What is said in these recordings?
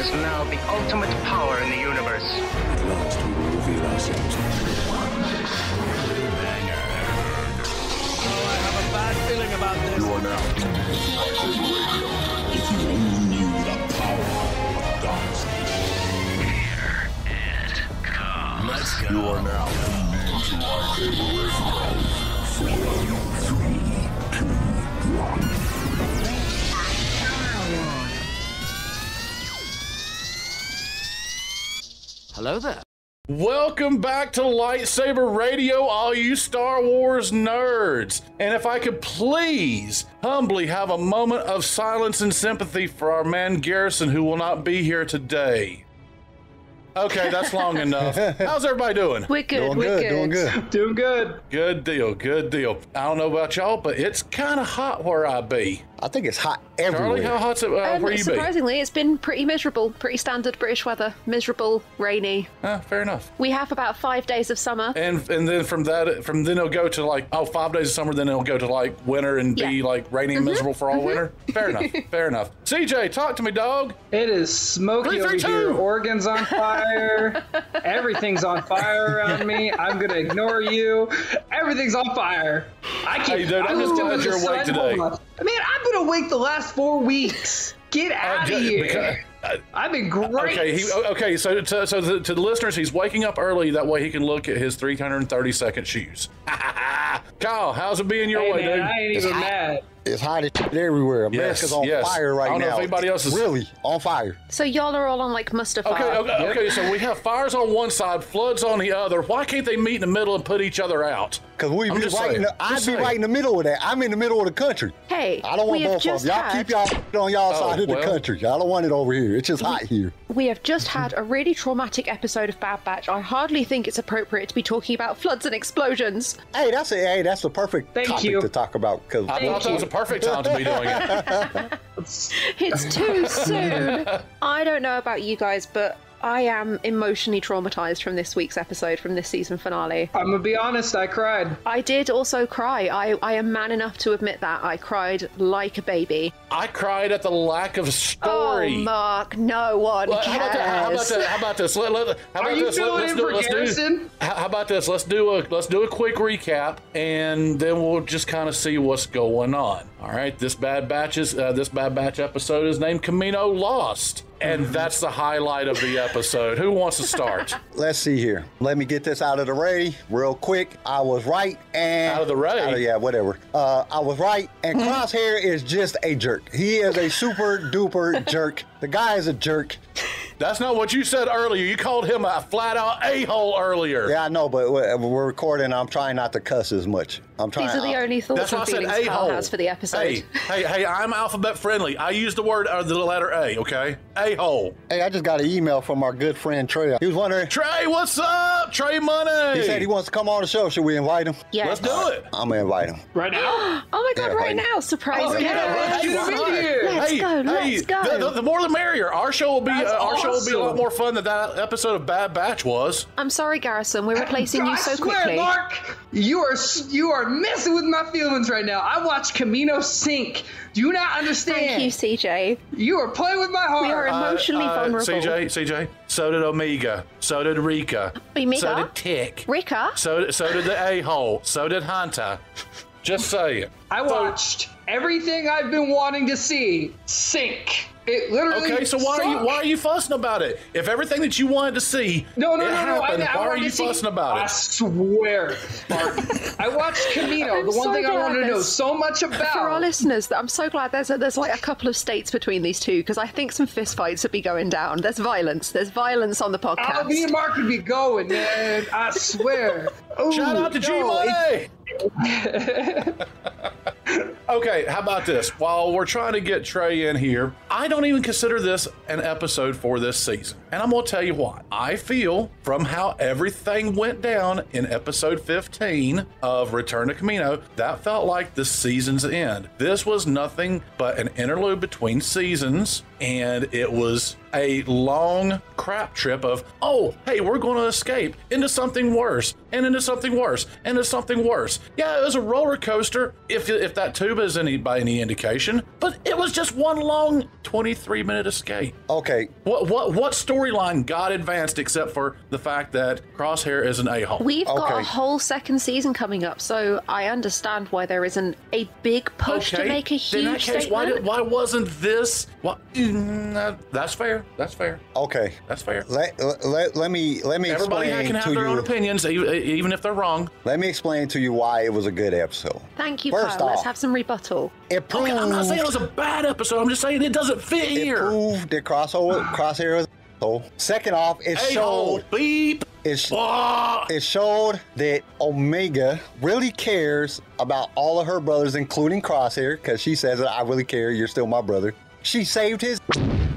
is now the ultimate power in the universe. At last we will reveal ourselves. I have a bad feeling about this. You are now if you only knew the power of darkness. Here it comes. Let's go. You are now into Lightsaber Radio. 4, 3, 2, 1. Hello there. Welcome back to Lightsaber Radio, all you Star Wars nerds. And if I could please humbly have a moment of silence and sympathy for our man Garrison, who will not be here today. Okay, that's long enough. How's everybody doing? We're good, Doing good. Doing good. Good deal, good deal. I don't know about y'all, but it's kind of hot where I be. I think it's hot everywhere. Charlie, how hot's it where you be? Surprisingly, it's been pretty miserable, pretty standard British weather. Miserable, rainy. Fair enough. We have about 5 days of summer. And then from then it'll go to like 5 days of summer, then it'll go to like winter and be like rainy and miserable for all winter. Fair enough. Fair enough. CJ, talk to me, dog. It is smoky 3, 3, over 2. here. Oregon's on fire. Everything's on fire around me. I'm gonna ignore you. Everything's on fire. I can't. Hey, dude, I'm just glad you're awake today. Man, I've been awake the last 4 weeks. Get out of here. I've been great. Okay, so to the listeners, he's waking up early. That way he can look at his 330-second shoes. Kyle, how's it being your way, man, dude? I ain't even mad. It's hot as shit everywhere. America's on fire right now. I don't know if anybody else is really on fire. So y'all are all on like Mustafar. Okay. So we have fires on one side, floods on the other. Why can't they meet in the middle and put each other out? Because I'd be right in the middle of that. I'm in the middle of the country. Hey, I don't want both of them. Y'all keep y'all on y'all side of the country. I don't want it over here. It's just hot here. We have just had a really traumatic episode of Bad Batch. I hardly think it's appropriate to be talking about floods and explosions. Hey, that's the perfect topic to talk about. I thought that was a perfect time to be doing it. It's too soon. I don't know about you guys, but I am emotionally traumatized from this week's episode, from this season finale. I'm gonna be honest, I cried. I did also cry. I am man enough to admit that. I cried like a baby. I cried at the lack of story. Oh, Mark, no one cares. How about this? Are you filling in for Garrison? How about this? Let's do a quick recap, and then we'll just kind of see what's going on. All right, this Bad Batch episode is named Kamino Lost. And that's the highlight of the episode. Who wants to start? Let's see here. Let me get this out of the way real quick. I was right. And out of the way? Yeah, whatever. I was right. And Crosshair is just a jerk. He is a super duper jerk. The guy is a jerk. That's not what you said earlier. You called him a flat-out a-hole earlier. Yeah, I know, but we're recording. I'm trying not to cuss as much. These are the only thoughts and feelings Kyle has for the episode. Hey, I'm alphabet friendly. I use the word the letter A, okay? A-hole. Hey, I just got an email from our good friend Trey. He was wondering... Trey, what's up? Trey Money. He said he wants to come on the show. Should we invite him? Yeah. Let's do it. I'm going to invite him. Right now? Oh my God, right now. Surprise guest. Let's go. The more the merrier. Our show will be a lot more fun than that episode of Bad Batch was. I'm sorry, Garrison. We're replacing you so quickly. Mark, you are messing with my feelings right now. I watched Kamino sink. Do you not understand? Thank you, CJ. You are playing with my heart. We are emotionally vulnerable. CJ, so did Omega. So did Rika. Omega? So did Tick. Rika? So did the a-hole. So did Hunter. Just saying. I watched everything I've been wanting to see sink. It literally. Okay, so why are you fussing about it? If everything that you wanted to see happened, why are you fussing about it? I swear, Mark. I watched Kamino. The one thing I wanted to know so much about. For our listeners, I'm so glad there's like a couple of states between these two, because I think some fistfights would be going down. There's violence. There's violence on the podcast. Me and Mark would be going, man. I swear. Shout out to G-Money! Okay, how about this? While we're trying to get Trey in here, I don't even consider this an episode for this season. And I'm going to tell you why. I feel from how everything went down in episode 15 of Return to Kamino, that felt like the season's end. This was nothing but an interlude between seasons, and it was a long crap trip of, oh, hey, we're going to escape into something worse, and into something worse, and into something worse. Yeah, it was a roller coaster, if that tube is by any indication, but it was just one long 23-minute escape. Okay. What storyline got advanced except for the fact that Crosshair is an a-hole? We've got a whole second season coming up, so I understand why there isn't a big push to make a huge in that case, statement. why wasn't this? That's fair. That's fair. Okay. That's fair. Let me Everybody explain can have to their own you. opinions, even if they're wrong. Let me explain to you why it was a good episode. Thank you, First Kyle. Let's off, have some rebuttal. It proved, Okay, I'm not saying it was a bad episode. I'm just saying it doesn't fit it here. proved that Crosshair was an asshole. Second off, it A-hole, showed beep. it showed that Omega really cares about all of her brothers, including Crosshair, because she says, I really care, you're still my brother. She saved his,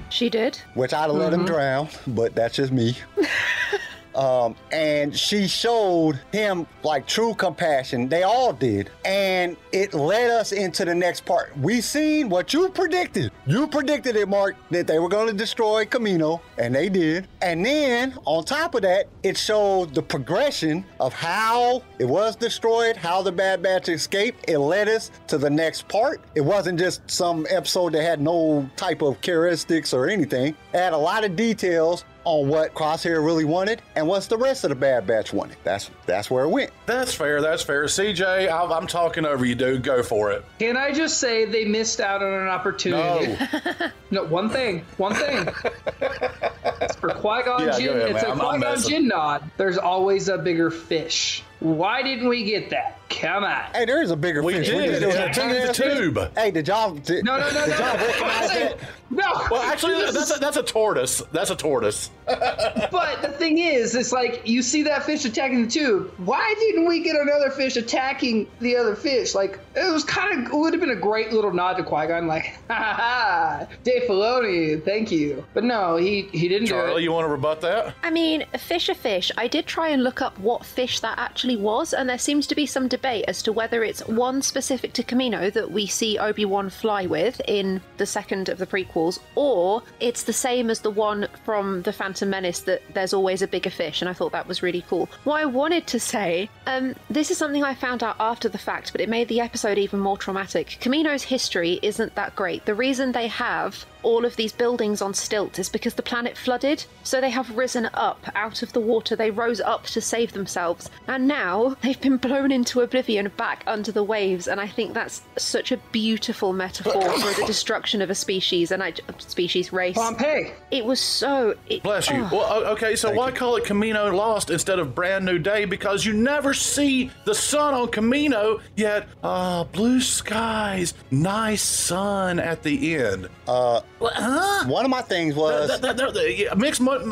She did. which I'd have let him drown, but that's just me. And she showed him like true compassion. They all did. And it led us into the next part. We seen what you predicted. You predicted it, Mark, that they were going to destroy Kamino, and they did. And then on top of that, it showed the progression of how it was destroyed, how the Bad Batch escaped. It led us to the next part. It wasn't just some episode that had no type of characteristics or anything. It had a lot of details on what Crosshair really wanted and what's the rest of the Bad Batch wanted. That's where it went. That's fair. That's fair. CJ, I'm talking over you, dude. Go for it. Can I just say they missed out on an opportunity? No. No, one thing. It's for Qui-Gon Yeah, Jinn. go ahead, It's man. a I'm Qui-Gon messing. Jinn nod. There's always a bigger fish. Why didn't we get that? Come on. Hey, there is a bigger fish. did. There was It turned big-ass the fish. tube. Hey, did y'all No. did y'all recognize that? No. Well, actually, that's a tortoise. That's a tortoise. But the thing is, it's like you see that fish attacking the tube. Why didn't we get another fish attacking the other fish? Like, it would have been a great little nod to Qui-Gon, like, ha ha ha, Dave Filoni, thank you. But no, he didn't do Charlie, it. you want to rebut that? I mean, a fish. I did try and look up what fish that actually was, and there seems to be some debate as to whether it's one specific to Kamino that we see Obi-Wan fly with in the second of the prequels, or it's the same as the one from The Phantom Menace that there's always a bigger fish, and I thought that was really cool. What I wanted to say, this is something I found out after the fact, but it made the episode even more traumatic. Kamino's history isn't that great. The reason they have all of these buildings on stilts is because the planet flooded, so they have risen up out of the water. They rose up to save themselves, and now they've been blown into oblivion back under the waves, and I think that's such a beautiful metaphor for the destruction of a species and species race. Pompeii. It was so... Bless you. Well, okay, so why call it Kamino Lost instead of Brand New Day? Because you never see the sun on Kamino, yet, blue skies, nice sun at the end. One of my things was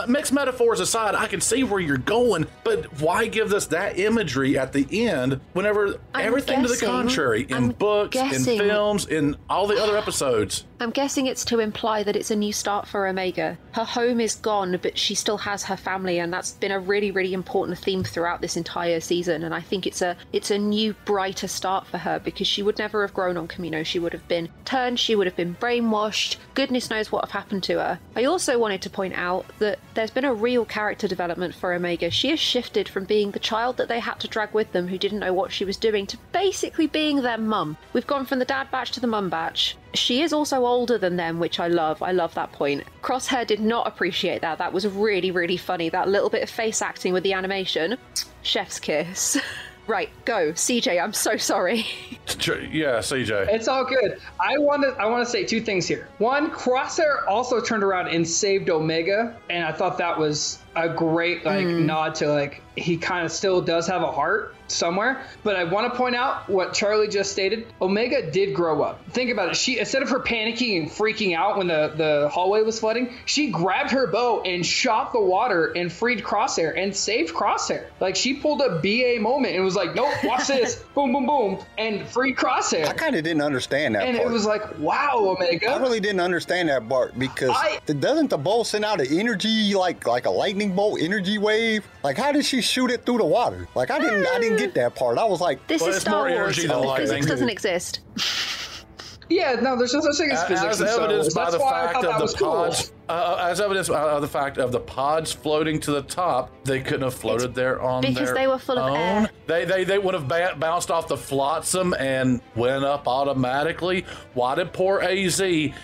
Mixed metaphors aside, I can see where you're going, but why give us that imagery at the end whenever everything to the contrary in books, in films, in all the other episodes? I'm guessing it's to imply that it's a new start for Omega. Her home is gone, but she still has her family, and that's been a really, really important theme throughout this entire season. And I think it's a new, brighter start for her, because she would never have grown on Kamino. She would have been turned, she would have been brainwashed. Goodness knows what have happened to her. I also wanted to point out that there's been a real character development for Omega. She has shifted from being the child that they had to drag with them who didn't know what she was doing to basically being their mum. We've gone from the dad batch to the mum batch. She is also older than them, which I love. I love that point. Crosshair did not appreciate that. That was really, really funny. That little bit of face acting with the animation. Chef's kiss. Right, go. CJ, I'm so sorry. Yeah, CJ. It's all good. I want to say two things here. One, Crosshair also turned around and saved Omega, and I thought that was a great nod to he kind of still does have a heart somewhere. But I want to point out what Charlie just stated. Omega did grow up. Think about it. She, instead of her panicking and freaking out when the hallway was flooding, she grabbed her bow and shot the water and freed Crosshair and saved Crosshair. Like, she pulled a BA moment and was like, nope, watch this. Boom, boom, boom. And freed Crosshair. I kind of didn't understand that and part. it was like, wow, Omega. I really didn't understand that part because doesn't the bow send out an energy like a lightning bolt energy wave? Like, how did she shoot it through the water? Like, I didn't get that part. I was like, This is it's Star more Wars. energy than lightning. Physics doesn't exist. Yeah, no, there's no such thing as physics As in Star Wars. evidenced by That's the why I fact thought that of was the cool. pods as evidence of the fact of the pods floating to the top, they couldn't have floated there on their because they were full of own. air. They would have bounced off the flotsam and went up automatically. Why did poor AZ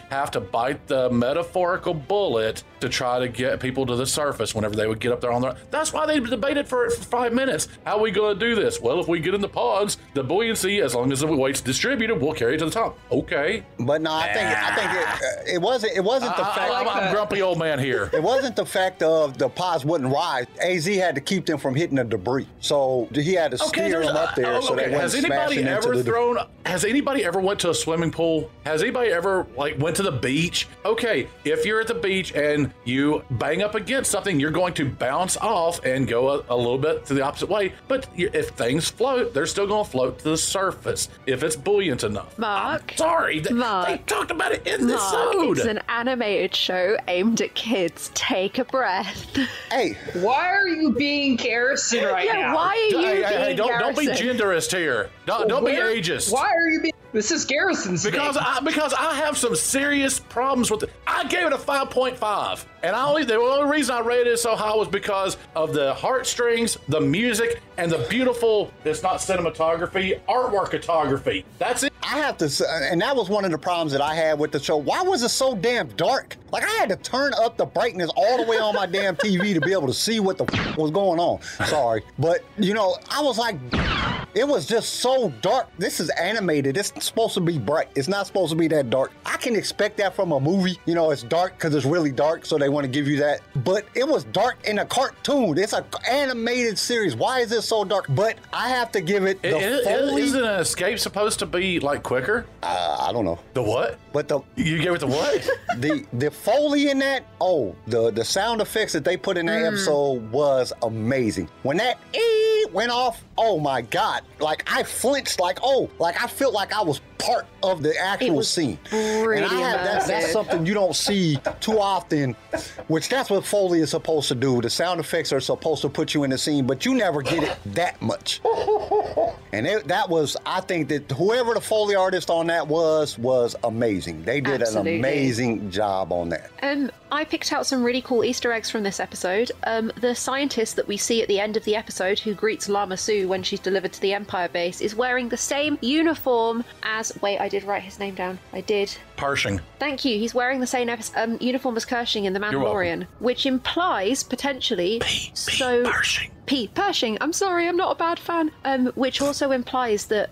have to bite the metaphorical bullet to try to get people to the surface whenever they would get up there on their... That's why they debated for 5 minutes. How are we going to do this? Well, if we get in the pods, the buoyancy, as long as the weight's distributed, we'll carry it to the top. Okay. But no, I think it wasn't the fact. I'm grumpy old man here. It wasn't the fact of the pods wouldn't rise. AZ had to keep them from hitting the debris, so he had to steer them up there so they wouldn't smash into the... Has anybody ever went to a swimming pool? Has anybody ever went to the beach? Okay, if you're at the beach and you bang up against something, you're going to bounce off and go a little bit to the opposite way. But if things float, they're still going to float to the surface if it's buoyant enough. Mark. I'm sorry, they talked about it in this episode. It's an animated show aimed at kids. Take a breath. Hey, why are you being Garrison right now? Why are you being don't be Garrison? genderist here. Don't be ageist. Why are you being... This is Garrison's Because I have some serious problems with it. I gave it a 5.5, and the only reason I rated it so high was because of the heartstrings, the music, and the beautiful, it's not cinematography, artwork photography. That's it. I have to say, and that was one of the problems that I had with the show. Why was it so damn dark? Like, I had to turn up the brightness all the way on my damn TV to be able to see what the was going on. Sorry. But, I was like, it was just so dark. This is animated. It's supposed to be bright. It's not supposed to be that dark. I can expect that from a movie. It's dark because it's really dark, so they want to give you that. But it was dark in a cartoon. It's an animated series. Why is it so dark? But I have to give it the Foley. Isn't an escape supposed to be, quicker? I don't know. The what? But You gave it the what? the Foley in that, the sound effects that they put in that episode was amazing. When that went off, oh my God. I flinched I felt like I was part of the actual scene. Really and that's something you don't see too often, which that's what Foley is supposed to do. The sound effects are supposed to put you in the scene, but you never get it that much. And I think that whoever the Foley artist on that was amazing. They did an amazing job on that. I picked out some really cool Easter eggs from this episode. The scientist that we see at the end of the episode who greets Lama Su when she's delivered to the Empire base is wearing the same uniform as... Wait, I did write his name down. I did. Pershing. Thank you. He's wearing the same uniform as Pershing in The Mandalorian, which implies potentially... Pershing. Pershing. I'm sorry, I'm not a bad fan. Which also implies that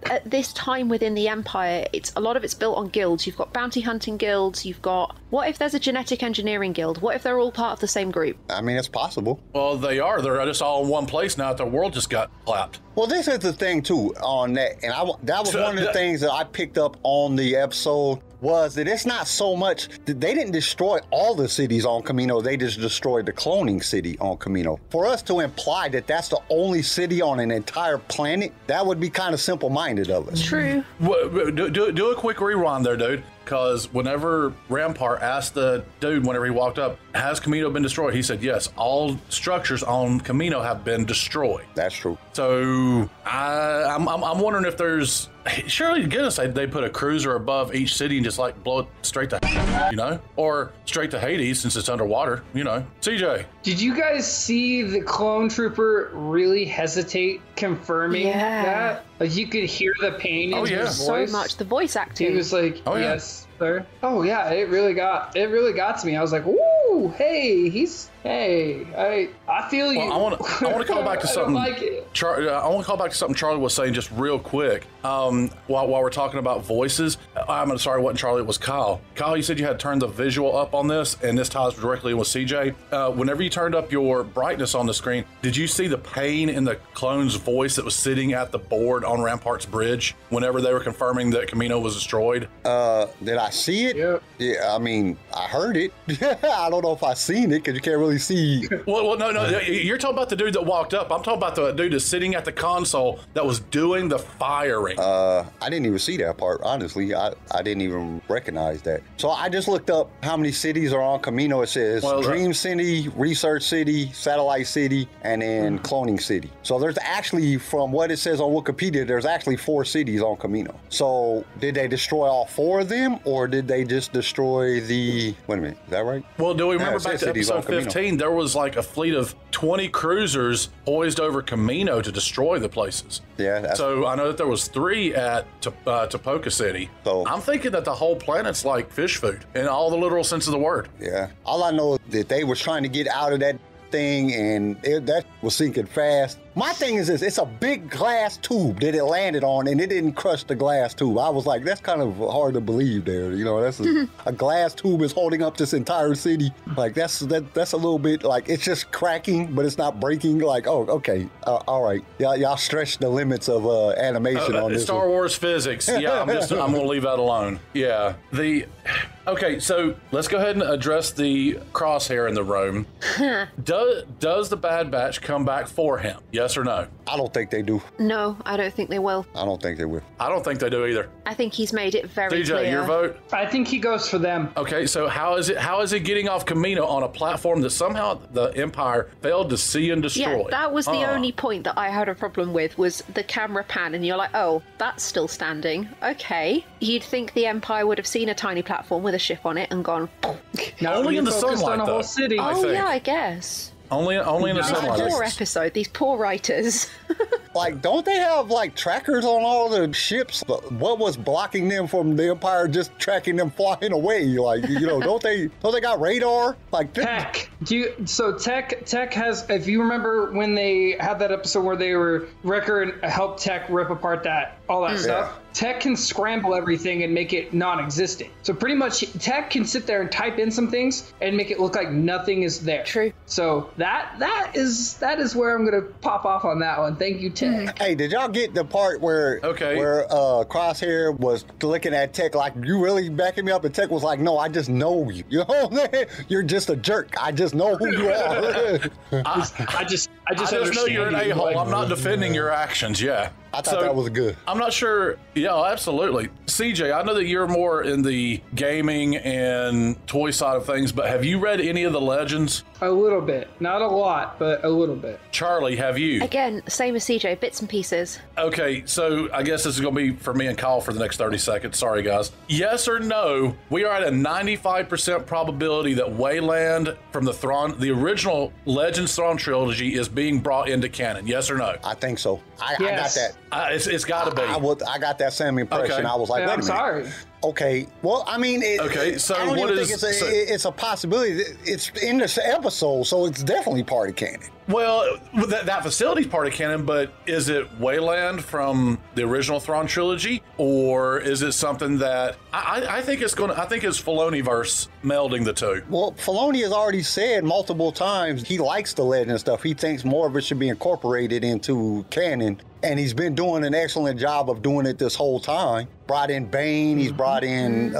at this time within the Empire, a lot of it's built on guilds. You've got bounty hunting guilds. You've got... What if there's a genetic engineering guild? What if they're all part of the same group? I mean, it's possible. Well, they are. They're just all in one place now that the world just got clapped. Well, this is the thing, too, on that. And that was one of the things that I picked up on the episode was that it's not so much... They didn't destroy all the cities on Kamino. They just destroyed the cloning city on Kamino. For us to imply that that's the only city on an entire planet, that would be kind of simple-minded of us. True. Do a quick rewind there, dude. Because whenever Rampart asked the dude whenever he walked up, has Kamino been destroyed? He said, yes, all structures on Kamino have been destroyed. That's true. So I'm wondering if there's... Surely, goodness, they put a cruiser above each city and just blow it straight to, or straight to Hades since it's underwater, CJ. Did you guys see the clone trooper really hesitate confirming that? You could hear the pain in his voice. So much. The voice acting. He was like, oh, yes, sir. Oh yeah, it really got to me. I was like, woo, hey, I feel you. Well, I want to call back to something. I don't like it. I want to call back to something Charlie was saying just real quick. While we're talking about voices, I'm sorry, it wasn't Charlie, it was Kyle. Kyle, you said you had turned the visual up on this, and this ties directly in with CJ. Whenever you turned up your brightness on the screen, did you see the pain in the clone's voice that was sitting at the board on Rampart's bridge whenever they were confirming that Kamino was destroyed? Did I see it? Yeah, I mean, I heard it. I don't know if I seen it because you can't really see. Well, no. You're talking about the dude that walked up. I'm talking about the dude that's sitting at the console that was doing the firing. I didn't even see that part, honestly. I didn't even recognize that. So I just looked up how many cities are on Kamino. It says Dream City, Research City, Satellite City, and then Cloning City. So there's actually, from what it says on Wikipedia, there's actually 4 cities on Kamino. So did they destroy all 4 of them, or did they just destroy the city. Wait a minute, is that right? Well, do we remember Yeah, back to cities on episode Kamino. 15? There was like a fleet of 20 cruisers poised over Kamino to destroy the places. Yeah. So I know that there was 3 at Topoka City. So- I'm thinking that the whole planet's like fish food in all the literal sense of the word. Yeah. All I know is that they was trying to get out of that thing, and that was sinking fast. My thing is this, it's a big glass tube that it landed on, and it didn't crush the glass tube. I was like, that's kind of hard to believe there. You know, that's a glass tube is holding up this entire city. Like, that's a little bit, like, it's just cracking, but it's not breaking. Like, oh, okay, all right. Y'all stretch the limits of animation on this Star one. Wars physics. Yeah, I'm going to leave that alone. Yeah. Okay, so let's go ahead and address the crosshair in the room. Does the Bad Batch come back for him? Yes or no? I don't think they do. No, I don't think they will. I don't think they will. I don't think they do either. I think he's made it very DJ, clear. your vote? I think he goes for them. Okay, so how is it getting off Kamino on a platform that somehow the Empire failed to see and destroy? Yeah, that was the only point that I had a problem with, was the camera pan, and you're like, oh, that's still standing. Okay. You'd think the Empire would have seen a tiny platform with a ship on it and gone... Now Only we in the focused sunlight, on a though. whole city. Oh, think. yeah, I guess. Only in the This This sunlight. poor episode, these poor writers. Like, don't they have like trackers on all the ships? What was blocking them from the Empire just tracking them flying away? Like, you know, don't they got radar? Like, Tech. Tech has, if you remember when they had that episode where they were Wrecker and helped Tech rip apart all that stuff. Tech can scramble everything and make it non-existent. So pretty much Tech can sit there and type in some things and make it look like nothing is there. True. So that is where I'm gonna pop off on that one. Thank you, Tech. Hey, did y'all get the part where Okay. Crosshair was looking at Tech like, you really backing me up? And Tech was like, no, I just know you. You know what I'm saying? You're just a jerk. I just know who you are. I just I just know understand you're an you. a-hole. I'm not defending your actions, yeah. I thought that was good. I'm not sure. Yeah, absolutely. CJ, I know that you're more in the gaming and toy side of things, but have you read any of the Legends? A little bit. Not a lot, but a little bit. Charlie, have you? Again, same as CJ, bits and pieces. Okay, so I guess this is going to be for me and Kyle for the next 30 seconds. Sorry, guys. Yes or no, we are at a 95% probability that Wayland from the original Legends Thrawn trilogy is being brought into canon. Yes or no? I think so. I got Yes. that. It's got to be. I got that same impression. Okay. I was like, Yeah, wait a I'm minute. sorry. Okay. Well, I mean, Okay, so I don't what even is- think so- it's a possibility. It's in this episode, so it's definitely part of canon. Well, that facility's part of canon, but is it Wayland from the original Thrawn trilogy, or is it something that I think it's going to? I think it's Filoni-verse melding the two. Well, Filoni has already said multiple times he likes the legend stuff. He thinks more of it should be incorporated into canon, and he's been doing an excellent job of doing it this whole time. Brought in Bane, he's brought in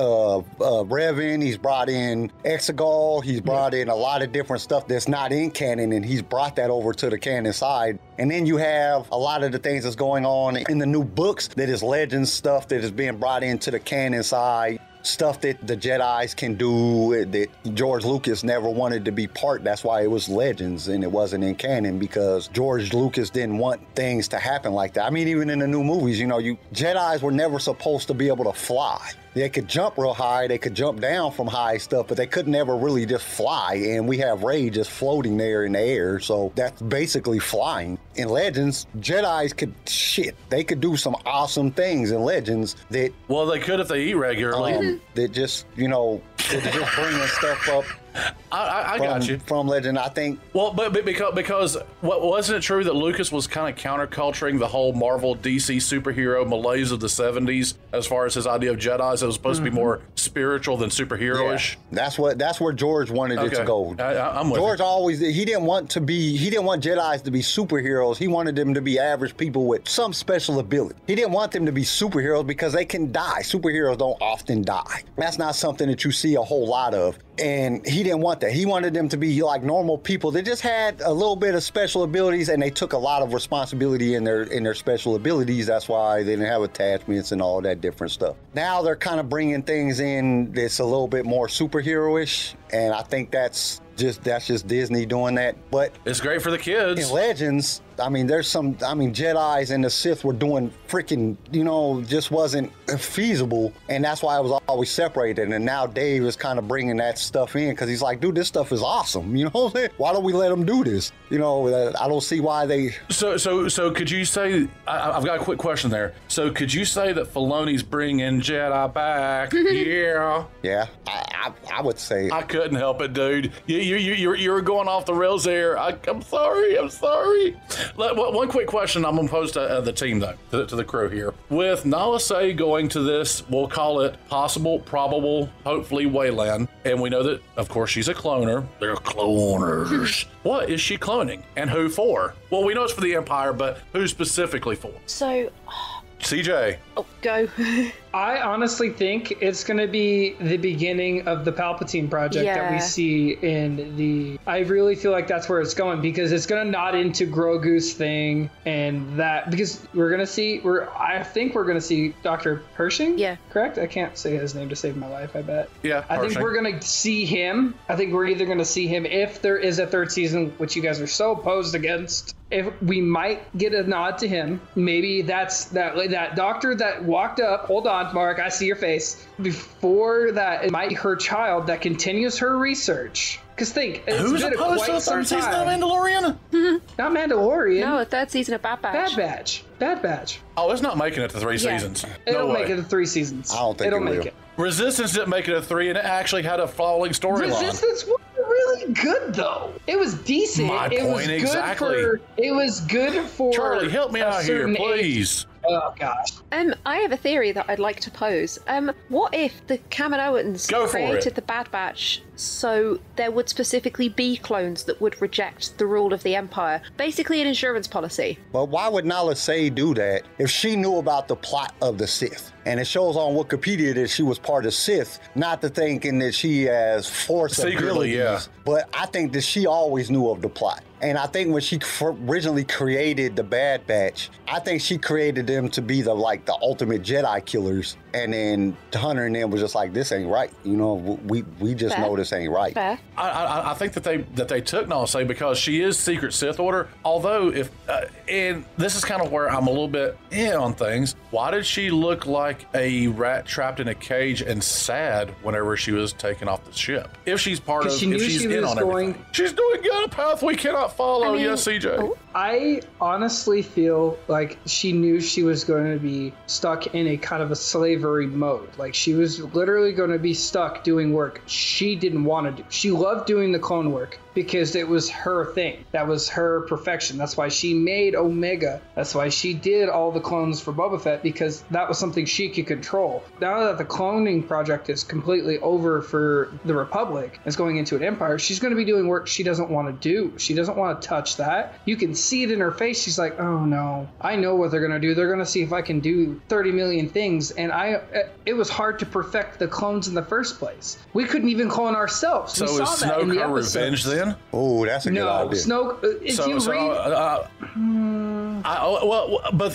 Revan, he's brought in Exegol, he's brought in a lot of different stuff that's not in canon, and he's brought that over to the canon side. And then you have a lot of the things that's going on in the new books that is Legends stuff that is being brought into the canon side. Stuff that the Jedis can do that George Lucas never wanted to be part. That's why it was Legends and it wasn't in canon, because George Lucas didn't want things to happen like that. I mean, even in the new movies, you know, Jedis were never supposed to be able to fly. They could jump real high, they could jump down from high stuff, but they could never really just fly. And we have Rey just floating there in the air, so that's basically flying. In Legends, Jedis they could do some awesome things in Legends that Well, they could if they eat regularly. that just, you know, that just bringing stuff up I got you. from Legend. I think Well, but because what wasn't it true that Lucas was kind of counterculturing the whole Marvel DC superhero malaise of the 70s as far as his idea of Jedis? It was supposed to be more spiritual than superhero-ish. that's where George wanted it to Okay. go. I'm with George you. always he didn't want Jedis to be superheroes. He wanted them to be average people with some special ability. He didn't want them to be superheroes because they can die. Superheroes don't often die. That's not something that you see a whole lot of. And he didn't want that. He wanted them to be like normal people. They just had a little bit of special abilities, and they took a lot of responsibility in their special abilities. That's why they didn't have attachments and all that different stuff. Now they're kind of bringing things in that's a little bit more superhero-ish, and I think that's just Disney doing that. But It's great for the kids. in Legends, I mean, there's some, I mean, Jedis and the Sith were doing freaking, you know, just wasn't feasible. And that's why it was always separated. And now Dave is kind of bringing that stuff in because he's like, dude, this stuff is awesome. You know what I'm saying? Why don't we let them do this? You know, I don't see why they. So could you say, I've got a quick question there. So could you say that Filoni's bringing Jedi back? Yeah. Yeah, I would say. I couldn't help it, dude. You were going off the rails there. I'm sorry. One quick question I'm going to pose to the team, though, to the crew here. With Nala Se going to this, we'll call it possible, probable, hopefully Wayland, and we know that, of course, she's a cloner. They're cloners. What is she cloning, and who for? Well, we know it's for the Empire, but who specifically for? So... CJ. Oh, go. I honestly think it's going to be the beginning of the Palpatine project that we see in the... I really feel like that's where it's going because it's going to nod into Grogu's thing and that... Because we're going to see... I think we're going to see Dr. Pershing? Yeah. Correct? I can't say his name to save my life, I bet. Yeah, I think we're going to see him. I think we're either going to see him if there is a third season, which you guys are so opposed against. If we might get a nod to him, maybe that's that doctor that walked up. Hold on, Mark, I see your face. Before that, it might be her child that continues her research. Because think, it's who's been opposed quite to the some third season of time. Mandalorian? Not Mandalorian. No, third season of Bad Batch. Bad Batch. Oh, it's not making it to 3 seasons. It'll No make way. it to 3 seasons. I don't think it'll it make will. it. Resistance didn't make it to 3, and it actually had a following storyline. Resistance was really good though. It was decent. My it was point good exactly. It was good for Charlie, help me a out here, certain please. age. Oh gosh. I have a theory that I'd like to pose. What if the Kaminoans Go for created it. the Bad Batch so there would specifically be clones that would reject the rule of the Empire? Basically an insurance policy. But why would Nala Se do that if she knew about the plot of the Sith? And it shows on Wikipedia that she was part of Sith, not to thinking that she has force Secretly, abilities. yeah. But I think that she always knew of the plot. And I think when she originally created the Bad Batch, I think she created them to be the ultimate Jedi killers. And then Hunter and them was just like, this ain't right. You know, we just Fair. know this ain't right. Fair. I think that they took Nala Se because she is Secret Sith Order. Although, if and this is kind of where I'm a little bit on things. Why did she look like a rat trapped in a cage and sad whenever she was taken off the ship? If she's part of, She knew if she's she in was on going- everything, she's doing down a path we cannot follow. I mean- Yes, CJ. Oh. I honestly feel like she knew she was going to be stuck in a kind of a slavery mode. Like she was literally going to be stuck doing work she didn't want to do. She loved doing the clone work because it was her thing. That was her perfection. That's why she made Omega. That's why she did all the clones for Boba Fett, because that was something she could control. Now that the cloning project is completely over for the Republic, it's going into an empire, she's going to be doing work she doesn't want to do. She doesn't want to touch that. You can see it in her face. She's like, oh no, I know what they're going to do. They're going to see if I can do 30 million things. And it was hard to perfect the clones in the first place. We couldn't even clone ourselves. So we is saw that in Snoke the her episodes. revenge then? Oh, that's a good No, idea. Snoke. If you read,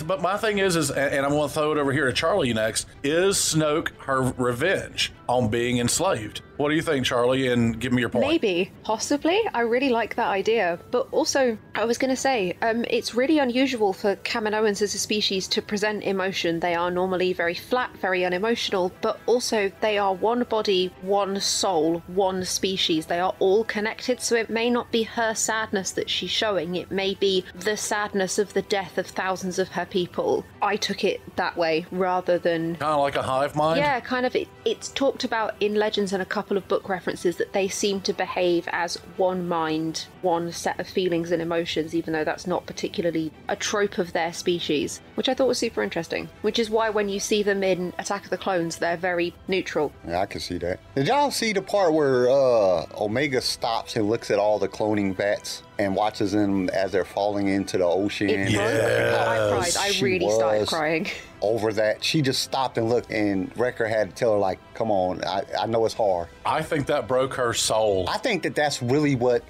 But my thing is, and I'm going to throw it over here to Charlie next. Is Snoke her revenge on being enslaved? What do you think, Charlie? And give me your point. Maybe, possibly. I really like that idea. But also, I was going to say, it's really unusual for Kaminoans as a species to present emotion. They are normally very flat, very unemotional, but also they are one body, one soul, one species. They are all connected, so it may not be her sadness that she's showing. It may be the sadness of the death of thousands of her people. I took it that way rather than... Kind of like a hive mind? Yeah, kind of. It's talked about in Legends and a couple of book references that they seem to behave as one mind, one set of feelings and emotions, even though that's not particularly a trope of their species, which I thought was super interesting. Which is why when you see them in Attack of the Clones, they're very neutral. Yeah, I can see that. Did y'all see the part where Omega stops and looks at all the cloning vats and watches them as they're falling into the ocean? I cried. I She really started was crying. Over that, she just stopped and looked, and Wrecker had to tell her, like, come on, I know it's hard. I think that broke her soul. I think that that's really what,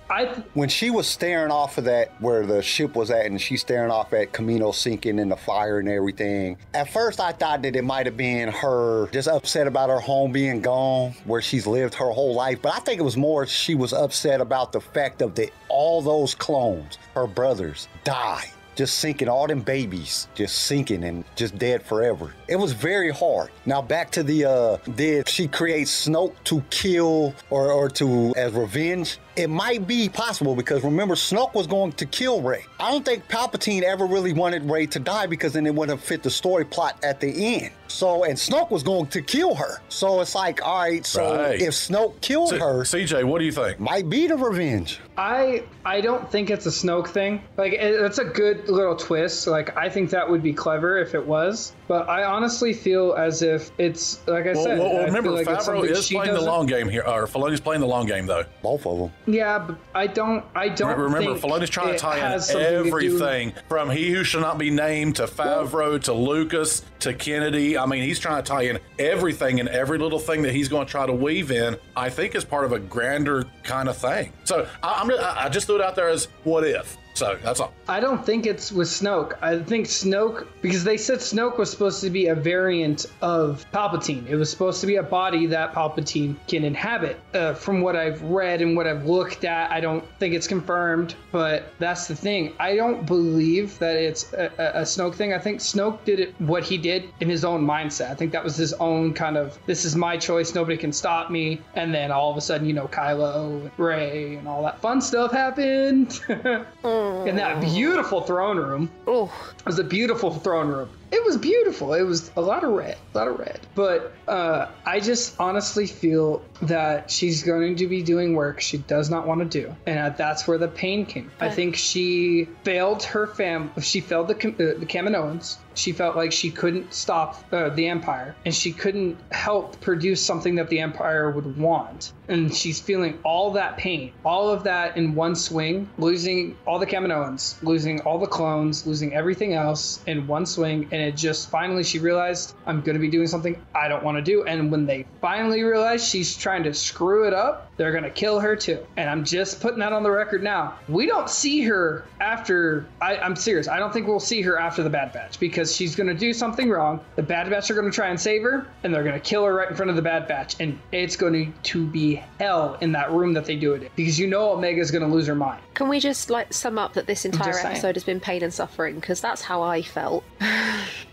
when she was staring off of that, where the ship was at, and she's staring off at Kamino sinking in the fire and everything. At first, I thought that it might have been her just upset about her home being gone, where she's lived her whole life. But I think it was more she was upset about the fact of all those clones, her brothers, died. just sinking, all them babies just sinking and just dead forever. It was very hard. Now back to the, did she create Snoke to kill or to, as revenge? It might be possible because remember, Snoke was going to kill Rey. I don't think Palpatine ever really wanted Rey to die because then it wouldn't have fit the story plot at the end. So, and Snoke was going to kill her. So it's like, all right, so if Snoke killed her. CJ, what do you think? Might be the revenge. I don't think it's a Snoke thing. Like, it's a good little twist. Like, I think that would be clever if it was. But I honestly feel as if it's, like I said. Well, remember, like Favreau is playing the long game here. Or Filoni's playing the long game, though. Both of them. Yeah, but I don't remember, think Filoni's trying to tie in something everything from He Who Shall Not Be Named to Favreau to Lucas to Kennedy. I mean, he's trying to tie in everything and every little thing that he's going to try to weave in, I think, is part of a grander kind of thing. So I just threw it out there as what if. So that's all. I don't think it's with Snoke. I think Snoke, because they said Snoke was supposed to be a variant of Palpatine. It was supposed to be a body that Palpatine can inhabit. From what I've read and what I've looked at, I don't think it's confirmed, but that's the thing. I don't believe that it's a Snoke thing. I think Snoke did it, what he did in his own mindset. I think that was his own kind of, this is my choice, nobody can stop me. And then all of a sudden, Kylo and Rey and all that fun stuff happened. In that beautiful throne room. Oh, it was a beautiful throne room. It was beautiful. It was a lot of red. But I just honestly feel that she's going to be doing work she does not want to do. And that's where the pain came. Okay. I think she failed her family. She failed the Kaminoans. She felt like she couldn't stop the Empire, and she couldn't help produce something that the Empire would want. And she's feeling all that pain, all of that in one swing, losing all the Kaminoans, losing all the clones, losing everything else in one swing. And it just finally, she realized, I'm going to be doing something I don't want to do. And when they finally realize she's trying to screw it up, they're going to kill her too. And I'm just putting that on the record now. We don't see her after, I'm serious, I don't think we'll see her after the Bad Batch, because she's going to do something wrong. The Bad Batch are going to try and save her, and they're going to kill her right in front of the Bad Batch. And it's going to be hell in that room that they do it in, because Omega's going to lose her mind. Can we just sum up that this entire episode has been pain and suffering? Because that's how I felt.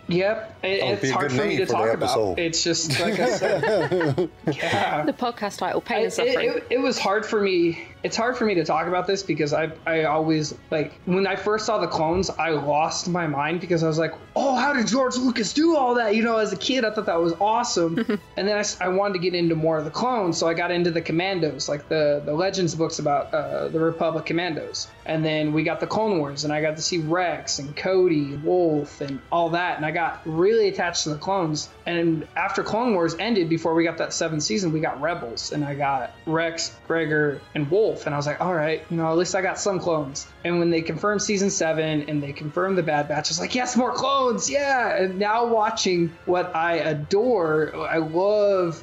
Yep, it's hard for me to talk about. It's just like I said. Yeah. The podcast title, Pain and Suffering. It was hard for me. It's hard for me to talk about this because I always, like, when I first saw the clones, I lost my mind because I was like, oh, how did George Lucas do all that? As a kid, I thought that was awesome. And then I wanted to get into more of the clones, so I got into the Commandos, like the Legends books about the Republic Commandos. And then we got the Clone Wars, and I got to see Rex and Cody, Wolf, and all that. And I got really attached to the clones. And after Clone Wars ended, before we got that 7th season, we got Rebels, and I got Rex, Gregor, and Wolf. And I was like, all right, at least I got some clones. And when they confirmed season 7 and they confirmed the Bad Batch, I was like, yes, more clones, yeah. And now watching what I adore, I love,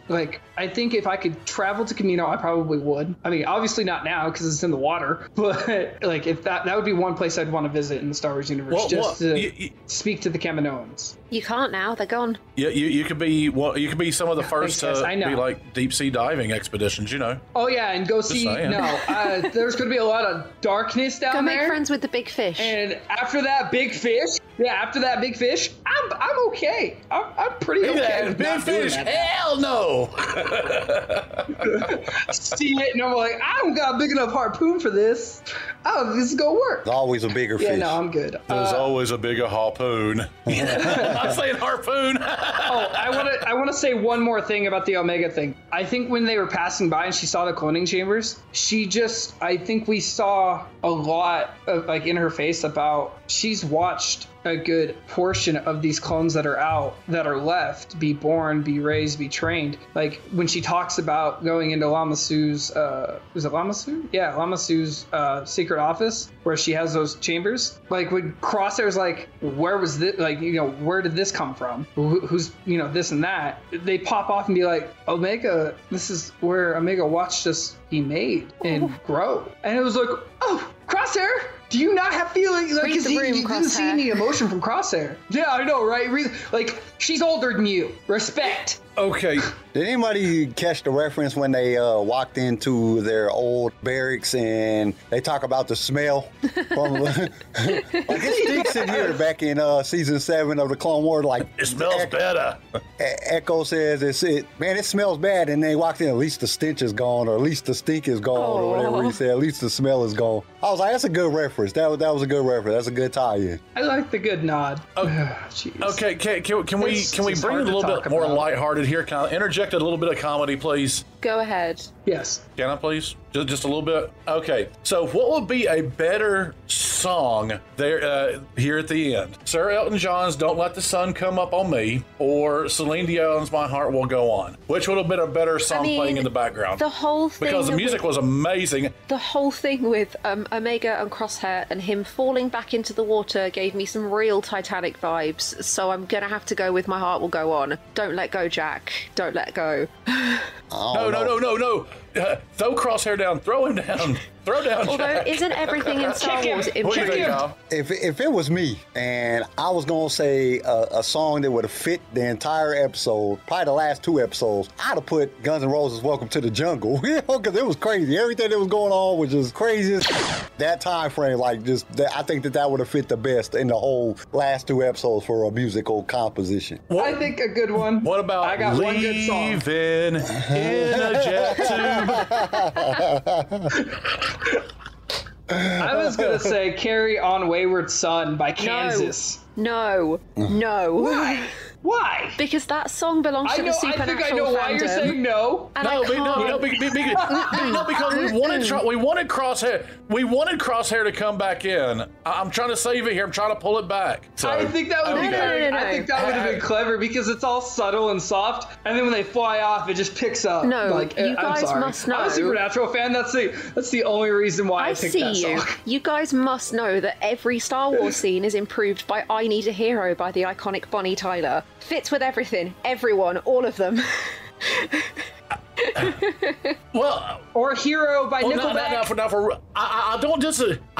I think if I could travel to Kamino, I probably would. I mean, obviously not now because it's in the water, but if that would be one place I'd want to visit in the Star Wars universe, to speak to the Kaminoans. You can't now; they're gone. Yeah, you could be some of the first to be like deep sea diving expeditions. Oh yeah, and go see. There's going to be a lot of darkness down there. Go make friends with the big fish. And after that big fish, I'm okay. I'm pretty okay. Big fish, hell no. See it, and I'm like, I don't got a big enough harpoon for this. Oh, this is gonna work. There's always a bigger fish. Yeah, no, I'm good. There's always a bigger harpoon. I'm saying harpoon. I want to say one more thing about the Omega thing. I think when they were passing by and she saw the cloning chambers, I think we saw a lot of, in her face about, she's watched a good portion of these clones that are left, be born, be raised, be trained. Like when she talks about going into Lama Su's, was it Lama Su? Yeah, Lama Su's secret office where she has those chambers. Like when Crosshair's like, where was this? Where did this come from? Who's, this and that? They pop off and be like, Omega, this is where Omega watched us be made and grow. And it was like, oh, Crosshair, do you not have feeling? Because you didn't see any emotion from Crosshair. Yeah, I know, right? She's older than you. Respect. Okay. Did anybody catch the reference when they walked into their old barracks and they talk about the smell? From, like it stinks in here back in season 7 of the Clone Wars. Like It smells better. Echo says, man, it smells bad. And they walked in, at least the stench is gone, or at least the stink is gone, or whatever he said. At least the smell is gone. I was like, that's a good reference. That was a good reference. That's a good tie-in. I like the good nod. Okay, can we It's bring it a hard to little bit talk more about. lighthearted here? Can I interject a little bit of comedy, please? Go ahead. Yes. Can I please? Just a little bit? Okay. So what would be a better song there here at the end? Sir Elton John's Don't Let the Sun Come Up on Me or Celine Dion's My Heart Will Go On? Which would have been a better song playing in the background? The whole thing. Because the music was amazing. The whole thing with Omega and Crosshair and him falling back into the water gave me some real Titanic vibes. So I'm going to have to go with My Heart Will Go On. Don't let go, Jack. Don't let go. No. Throw Crosshair down. Throw him down. Throw down Although, Jack. isn't everything in Star Wars What do you think, improved? Kyle? If it was me and I was going to say a song that would have fit the entire episode, probably the last 2 episodes, I'd have put Guns N' Roses' Welcome to the Jungle. Because it was crazy. Everything that was going on was just crazy. That time frame, I think that would have fit the best in the whole last 2 episodes for a musical composition. I think a good one. What about I got one good song. Leaving in a jet tube? I was going to say Carry On Wayward Son by Kansas. No. Why? Because that song belongs to the I Supernatural think I know why you're fandom. saying no. And I can't. Because we wanted Crosshair. We wanted Crosshair to come back in. I'm trying to save it here. I'm trying to pull it back. So, I think that would be No. I think that would have been clever because it's all subtle and soft, and then when they fly off, it just picks up. No, like, you I'm guys sorry. must know. I'm a Supernatural fan. That's the only reason why I picked see that you. song. You guys must know that every Star Wars scene is improved by I Need a Hero by the iconic Bonnie Tyler. Fits with everything. Everyone. All of them. well, Or Hero by Nickelback. I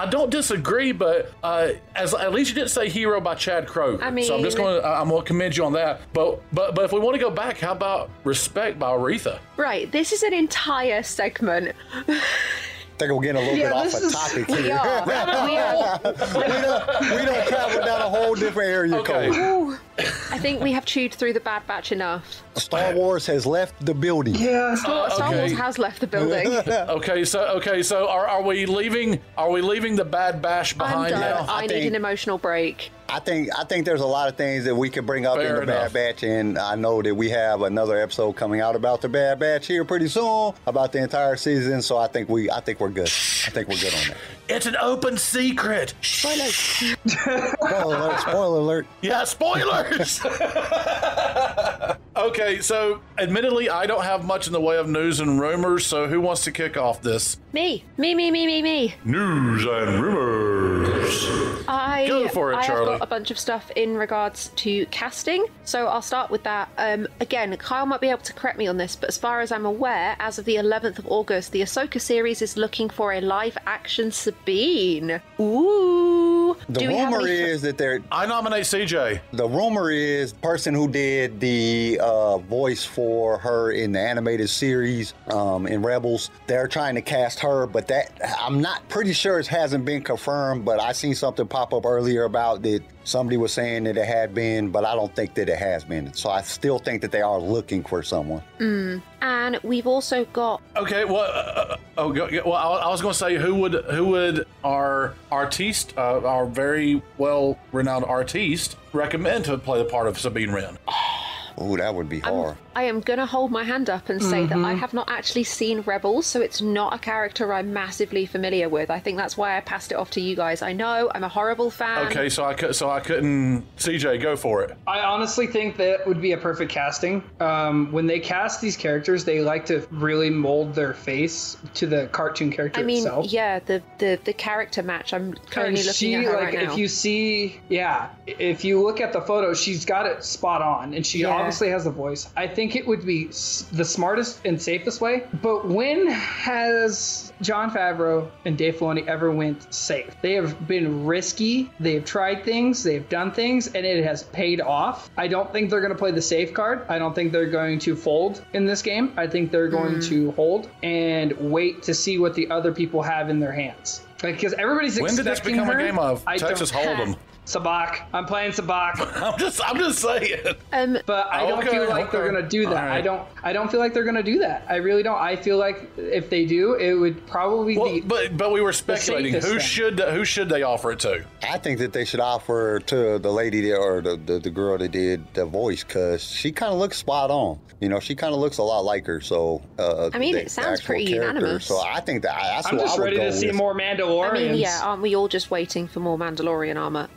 don't disagree, but at least you didn't say Hero by Chad Kroger. I mean, so I'm going to commend you on that. But if we want to go back, how about Respect by Aretha? Right. This is an entire segment. I think we're getting a little bit off this a is- topic We here. are. We don't travel down a whole different area Okay. code. Ooh. I think we have chewed through the Bad Batch enough. Star Wars has left the building. Yeah. Star Wars has left the building. Okay, so are we leaving the Bad Bash I'm behind done. now? I need an emotional break. I think there's a lot of things that we could bring up Fair in the enough. Bad Batch, and I know that we have another episode coming out about the Bad Batch here pretty soon, about the entire season. So I think we're good. I think we're good on that. It's an open secret. Spoiler alert! Spoiler alert! Yeah, spoilers. Okay, so admittedly, I don't have much in the way of news and rumors. So who wants to kick off this? Me. News and rumors. Go for it, I Charlie. have got a bunch of stuff in regards to casting, so I'll start with that. Again, Kyle might be able to correct me on this, but as far as I'm aware, as of the 11th of August, the Ahsoka series is looking for a live-action Sabine. Ooh. The rumor is that I nominate CJ. the rumor is the person who did the voice for her in the animated series in Rebels, they're trying to cast her, but that I'm not pretty sure it hasn't been confirmed, but I seen something pop up earlier about that somebody was saying that it had been, but I don't think that it has been. So I still think that they are looking for someone. And we've also got... Okay, well, I was going to say who would our artiste, our very well renowned artiste, recommend to play the part of Sabine Wren? Ooh, that would be hard. I am going to hold my hand up and say that I have not actually seen Rebels, so it's not a character I'm massively familiar with. I think that's why I passed it off to you guys. I know, I'm a horrible fan. Okay, so I couldn't. CJ, go for it. I honestly think that would be a perfect casting. When they cast these characters, they like to really mold their face to the cartoon character I mean, itself. yeah, the character match. I'm currently looking at her right now. If you see, if you look at the photo, she's got it spot on, and she obviously has the voice. I think it would be the smartest and safest way. But when has Jon Favreau and Dave Filoni ever went safe? They have been risky. They've tried things. They've done things, and it has paid off. I don't think they're going to play the safe card. I don't think they're going to fold in this game. I think they're going to hold and wait to see what the other people have in their hands. Because everybody's When did this expecting become her. a game of Texas Hold'em? Sabak. I'm playing Sabak. I'm just saying. But I don't feel like they're gonna do that. Right. I don't feel like they're gonna do that. I really don't. I feel like if they do, it would probably be. But we were speculating who should they offer it to? I think that they should offer to the lady there, or the girl that did the voice, because she kind of looks spot on. You know, she kind of looks a lot like her. So I mean, it sounds pretty unanimous. So I think that's I'm what just I would ready go to see with. more Mandalorians. I mean, yeah, aren't we all just waiting for more Mandalorian armor?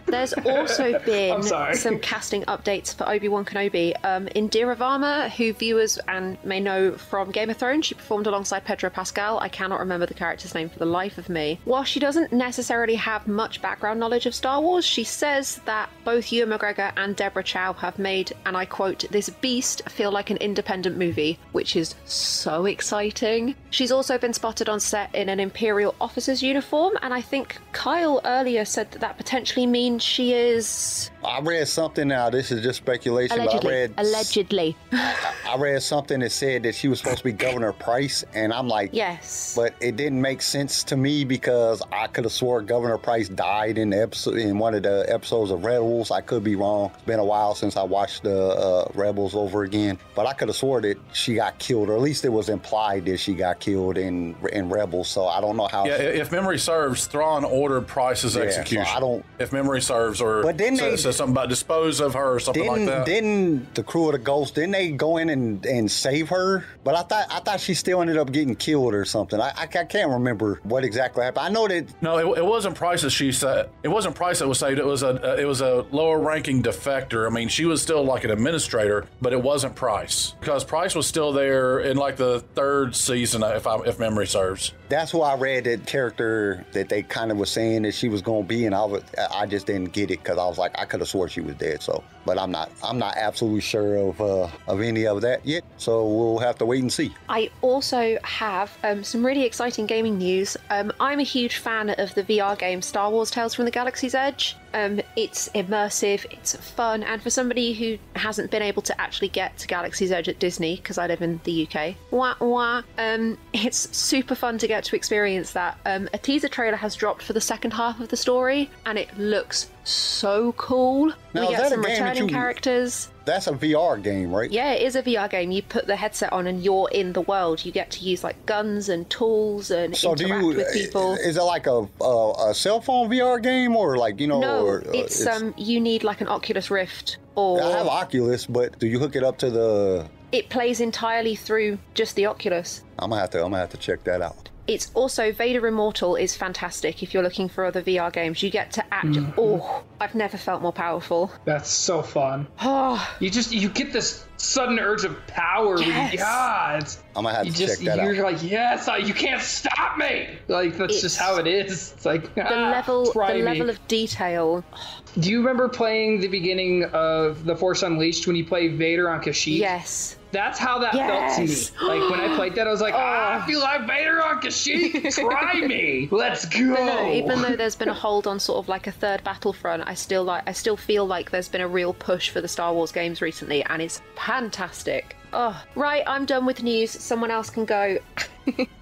There's also been some casting updates for Obi-Wan Kenobi. Indira Varma, who viewers may know from Game of Thrones, she performed alongside Pedro Pascal. I cannot remember the character's name for the life of me. While she doesn't necessarily have much background knowledge of Star Wars, she says that both Ewan McGregor and Deborah Chow have made, and I quote, "this beast feel like an independent movie," which is so exciting. She's also been spotted on set in an Imperial officer's uniform, and I think Kyle earlier said that potentially means she is... I read something now. This is just speculation. Allegedly. I read something that said that she was supposed to be Governor Price, and I'm like, yes. But it didn't make sense to me because I could have swore Governor Price died in one of the episodes of Rebels. I could be wrong. It's been a while since I watched the Rebels over again, but I could have swore that she got killed, or at least it was implied that she got killed in Rebels. So I don't know how. Yeah, if memory serves, Thrawn ordered Price's execution. So I don't. If memory serves, or but then says something about dispose of her or something like that. Didn't the crew of the Ghost, didn't they go in and save her? But I thought she still ended up getting killed or something. I can't remember what exactly happened. I know that. No, it wasn't Price that she said. It wasn't Price that was saved. It was a lower ranking defector. I mean, she was still like an administrator, but it wasn't Price, because Price was still there in like the third season, if memory serves. That's why I read that character that they kind of was saying that she was going to be, and I just didn't get it because I was like, I could have swore she was dead. So, but I'm not absolutely sure of any of that yet. So we'll have to wait and see. I also have some really exciting gaming news. I'm a huge fan of the VR game Star Wars Tales from the Galaxy's Edge. It's immersive, it's fun, and for somebody who hasn't been able to actually get to Galaxy's Edge at Disney, because I live in the UK, it's super fun to get to experience that. A teaser trailer has dropped for the second half of the story, and it looks so cool. Now, we get some returning characters. That's a VR game, right? Yeah, it is a VR game. You put the headset on and you're in the world. You get to use like guns and tools and interact with people. Is it like a cell phone VR game, or like, you know? No, it's you need like an Oculus Rift, or... I have Oculus, but do you hook it up to the... It plays entirely through just the Oculus. I'm gonna have to check that out. It's also Vader Immortal is fantastic if you're looking for other VR games. You get to act. Oh, I've never felt more powerful. That's so fun. You get this sudden urge of power. Yes. I'm gonna have to check that out. You're like, yes, you can't stop me. Like that's just how it is. It's like the level of detail. Do you remember playing the beginning of The Force Unleashed when you play Vader on Kashyyyk? Yes. That's how that felt to me. Like when I played that, I was like, I feel like Vader on Kashyyyk. Try me. Let's go. But no, even though there's been a hold on sort of like a third Battlefront, I still feel like there's been a real push for the Star Wars games recently, and it's fantastic. Oh, right, I'm done with news. Someone else can go.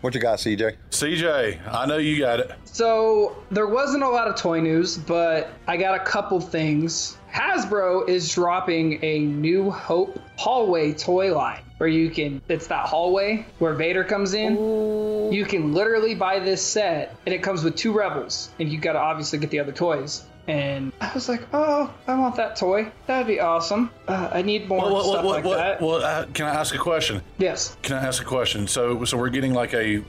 What you got, CJ? CJ, I know you got it. So there wasn't a lot of toy news, but I got a couple things. Hasbro is dropping a New Hope hallway toy line where it's that hallway where Vader comes in. Ooh. You can literally buy this set, and it comes with 2 Rebels, and you got to obviously get the other toys. And I was like, oh, I want that toy. That'd be awesome. I need more stuff like that. Well, can I ask a question? Yes. Can I ask a question? So we're getting like a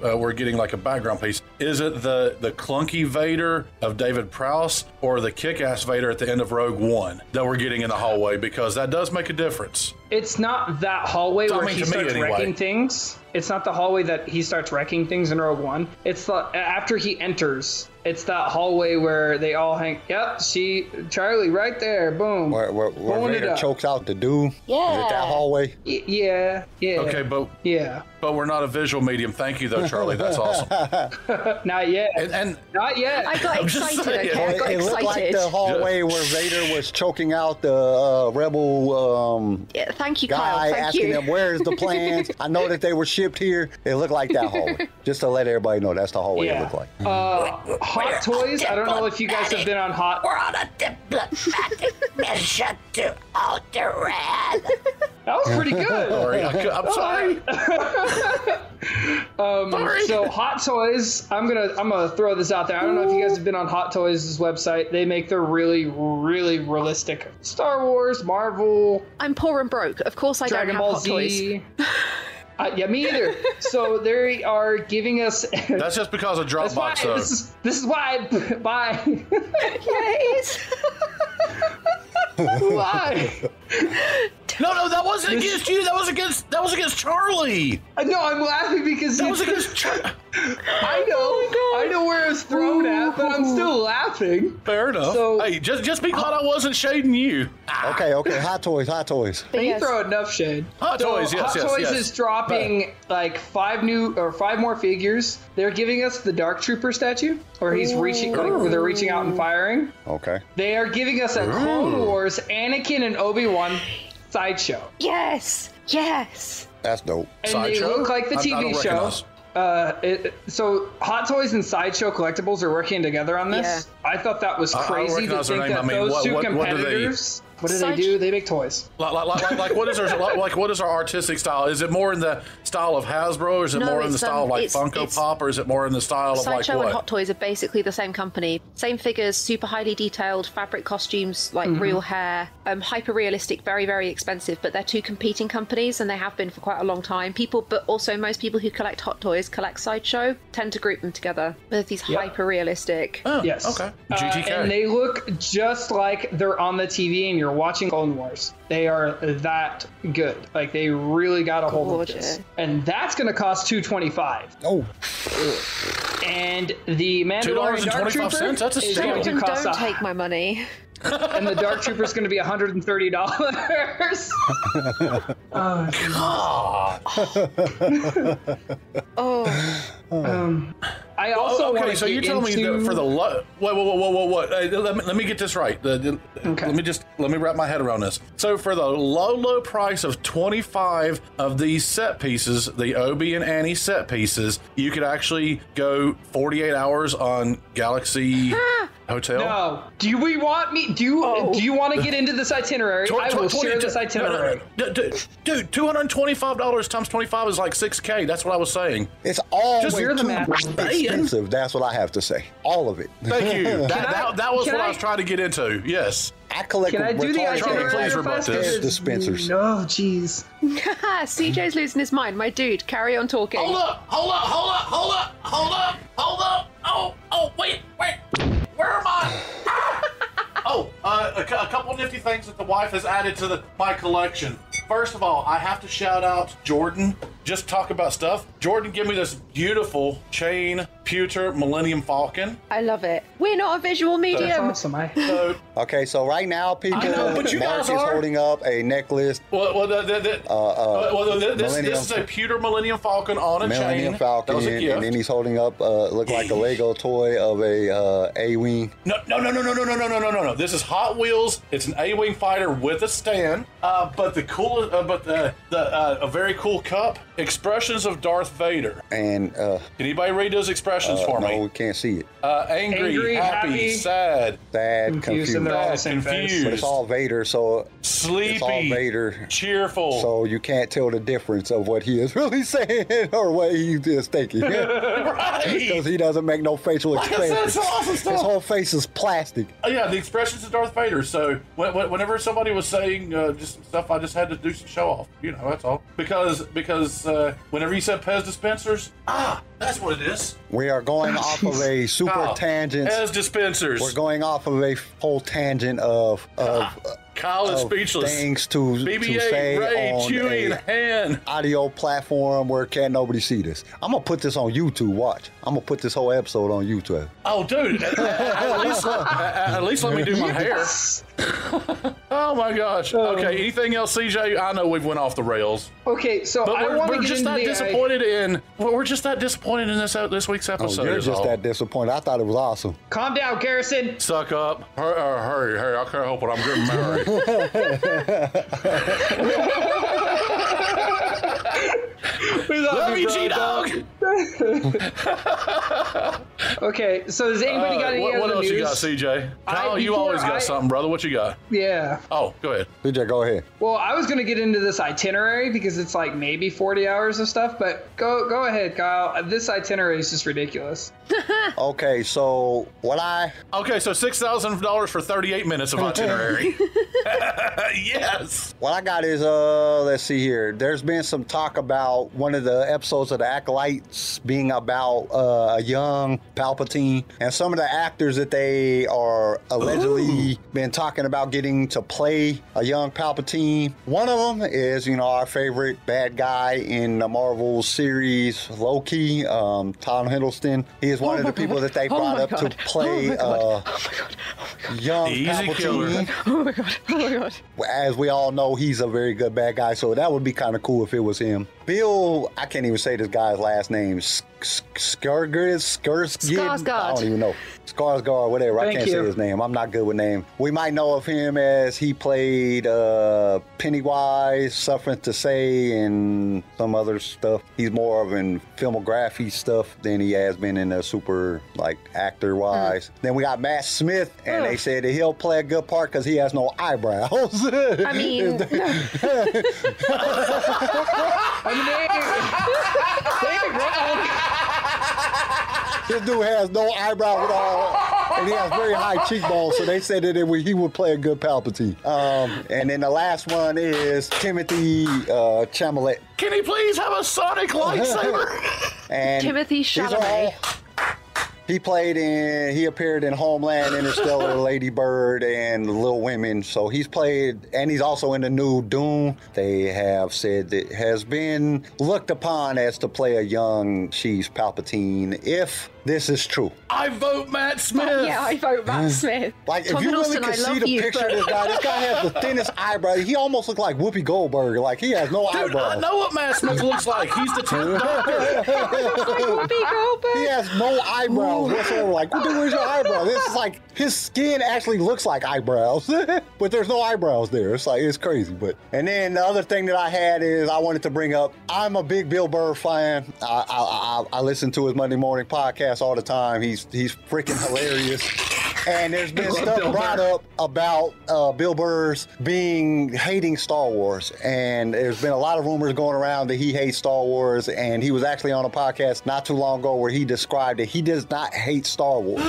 background piece. Is it the clunky Vader of David Prowse, or the kick-ass Vader at the end of Rogue One that we're getting in the hallway? Because that does make a difference. It's not that hallway where he starts wrecking things. It's not the hallway that he starts wrecking things in Rogue One. It's the after he enters. It's that hallway where they all hang. Yep, see Charlie right there. Boom. Where Vader chokes out the dude. Yeah. Is it that hallway? Yeah. Okay, but we're not a visual medium. Thank you, though, Charlie. That's awesome. Not yet. And Not yet. I got excited, okay? I got It looked like excited. the hallway where Vader was choking out the rebel Yeah, thank you, guy, Kyle. Thank asking you. them, where's the plans? I know that they were shipped here. It looked like that hallway. Just to let everybody know, that's the hallway it looked like. Hot Toys. I don't know if you guys have been on Hot. We're on a diplomatic mission to Alderaan. That was pretty good. sorry, I'm sorry. Sorry. So Hot Toys, I'm gonna throw this out there. I don't know if you guys have been on Hot Toys' website. They make the really, really realistic Star Wars, Marvel, I'm poor and broke. Of course I Dragon don't Ball have Hot Toys. Z. Yeah, me either. So they are giving us. That's just because of That's why, Dropbox, though. this is why. Bye. Yes. Why? No, that wasn't against you. That was against Charlie. No, I'm laughing because That was against Charlie. I know where it's thrown at, but I'm still laughing. Fair enough. So- hey, just be glad I wasn't shading you. Okay, Hot Toys. But You yes. throw enough shade. Hot Toys, yes, Hot yes, Toys yes. is dropping like 5 more figures. They're giving us the Dark Trooper statue, where he's reaching, where they're reaching out and firing. Okay. They are giving us a Clone Wars Anakin and Obi-Wan sideshow, Yes. Yes. That's dope. and Sideshow? they look like the I TV don't show. recognize. So Hot Toys and Sideshow Collectibles are working together on this. I thought that was I don't crazy to recognize their think name. that I mean, those two what do they- competitors. What do they Side- do? They make toys. Like what is our artistic style? Is it more in the style of Hasbro, or is it No, more in the it's, style of like it's- Funko it's- Pop, or is it more in the style of like Sideshow what? and Hot Toys are basically the same company. Same figures, super highly detailed fabric costumes, like real hair, hyper realistic, very, very expensive, but they're two competing companies and they have been for quite a long time. But also most people who collect Hot Toys collect Sideshow, tend to group them together with these hyper realistic. Oh, Yes. Okay. GTK. And they look just like they're on the TV and you're watching Clone Wars. They are that good. Like they really got a hold of this. Gorgeous. And that's going to cost $225. Oh, And the Mandalorian Dark $2.25? Trooper That's a is steal. going to And cost don't take my money. and the Dark Trooper is going to be $130. Oh, I also okay, want so to you get tell me into... that for the what? Hey, let me get this right. Let me wrap my head around this. So for the low price of 25 of these set pieces, the Obi and Annie set pieces, you could actually go 48 hours on Galaxy Hotel. No. Do we want me... Do you want to get into this itinerary? I will share this itinerary. Dude, $225 times 25 is like $6K. That's what I was saying. it's all Just way hear the too math. expensive. That's what I have to say. All of it. Thank you. That was can what I I- was trying to get into. Yes. I collect Can I do the retarded itinerary please real rebut fast? this. Because- Dispensers. No, jeez. CJ's losing his mind. My dude, carry on talking. Hold up. Oh, wait. Where am I? A couple nifty things that the wife has added to my collection. First of all, I have to shout out Jordan. Just talk about stuff. Jordan, give me this beautiful chain pewter Millennium Falcon. I love it. We're not a visual That's medium. awesome. So, Okay, so right now, people, I know, but you Mark guys is are. holding up a necklace, this is a pewter Millennium Falcon on a Millennium chain. Falcon, That was a gift. and then he's holding up, look like a Lego toy of a A-Wing. No. This is Hot Wheels. It's an A-Wing fighter with a stand. But a very cool cup. Expressions of Darth Vader. And Can anybody read those expressions for no, me? we can't see it. Angry, happy, sad, Sad, Confused, confused. and they're all the same face. But confused, it's all Vader, so sleepy, it's all Vader. cheerful. So you can't tell the difference of what he is really saying or what he is thinking. right. Because he doesn't make no facial Like I said, expressions. it's awesome stuff. His whole face is plastic. Yeah, the expressions of Darth Vader. So whenever somebody was saying just some stuff, I just had to do some show off. That's all. Because whenever you said Pez dispensers, that's what it is. We are going off of a super Kyle, tangent. Pez dispensers. We're going off of a whole tangent of Kyle is speechless. Things to BB-8, say Ray, on Chewie, and Han. audio platform where can't nobody see this. I'm gonna put this on YouTube. Watch. I'm gonna put this whole episode on YouTube. Oh, dude! At least let me do my hair. Oh my gosh. Okay. Anything else, CJ? I know we've went off the rails. Okay, so But I want to we're get just into that disappointed in. Well, we're just that disappointed in this week's episode. You're is just all. that disappointed. I thought it was awesome. Calm down, Garrison. Suck up. Hurry! I can't help it. I'm getting married. Love you, G-Dog. Okay, so does anybody got any what other else news? you got, CJ? Kyle, you always got something, brother. What you got? Yeah. Oh, go ahead. CJ, go ahead. Well, I was gonna get into this itinerary because it's like maybe 40 hours of stuff, but go ahead, Kyle. This itinerary is just ridiculous. Okay, so Okay, so $6,000 for 38 minutes of itinerary. Yes. what I got is let's see here. There's been some talk about one of the episodes of the Acolytes being about a young Palpatine, and some of the actors that they are allegedly been talking about getting to play a young Palpatine. One of them is, our favorite bad guy in the Marvel series, Loki, Tom Hiddleston. He is one of the people that they brought up to play young Easy Palpatine. killer. Oh my god. As we all know, he's a very good bad guy, so that would be kind of cool if it was him. Bill, I can't even say this guy's last name. Skarsgård? I don't even know. Skarsgård, whatever. I can't say his name. I'm not good with names. We might know of him as he played Pennywise, Suffering to Say, and some other stuff. He's more of in filmography stuff than he has been in a super, actor-wise. Then we got Matt Smith, and they said that he'll play a good part because he has no eyebrows. I mean, This dude has no eyebrows at all, and he has very high cheekbones, so they said that he would play a good Palpatine. And then the last one is Timothy Chalamet. Can he please have a sonic lightsaber? And Timothy Chalamet. He appeared in Homeland, Interstellar, Lady Bird, and Little Women. So he's played, and he's also in the new Dune. They have said that has been looked upon as to play a young Sheev Palpatine, if this is true. I vote Matt Smith. Yeah, I vote Matt Smith. If Tom you really Hiddleston, could I see love the you, picture but- of this guy has the thinnest eyebrow. He almost looks like Whoopi Goldberg. He has no Dude, eyebrows. I know what Matt Smith looks like. He's the 10th Doctor. He has no eyebrows whatsoever. Where's your eyebrows? This is his skin actually looks like eyebrows, but there's no eyebrows there. It's crazy. And then the other thing that I had is I wanted to bring up. I'm a big Bill Burr fan. I listen to his Monday morning podcast all the time. He's freaking hilarious. And there's been stuff brought up about Bill Burr's hating Star Wars. And there's been a lot of rumors going around that he hates Star Wars. And he was actually on a podcast not too long ago where he described that he does not hate Star Wars.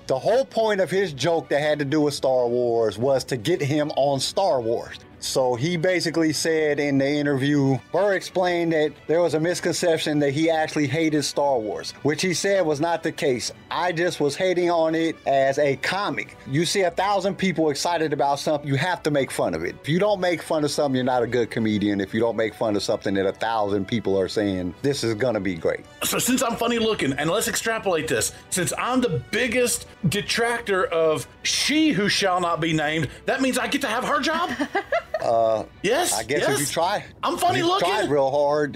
The whole point of his joke that had to do with Star Wars was to get him on Star Wars. So he basically said in the interview, Burr explained that there was a misconception that he actually hated Star Wars, which he said was not the case. I just was hating on it as a comic. You see 1,000 people excited about something, you have to make fun of it. If you don't make fun of something, you're not a good comedian. If you don't make fun of something that 1,000 people are saying, this is gonna be great. So since I'm funny looking, and let's extrapolate this, since I'm the biggest detractor of She Who Shall Not Be Named, that means I get to have her job? Yes. I guess if you try. I'm funny looking. Tried real hard,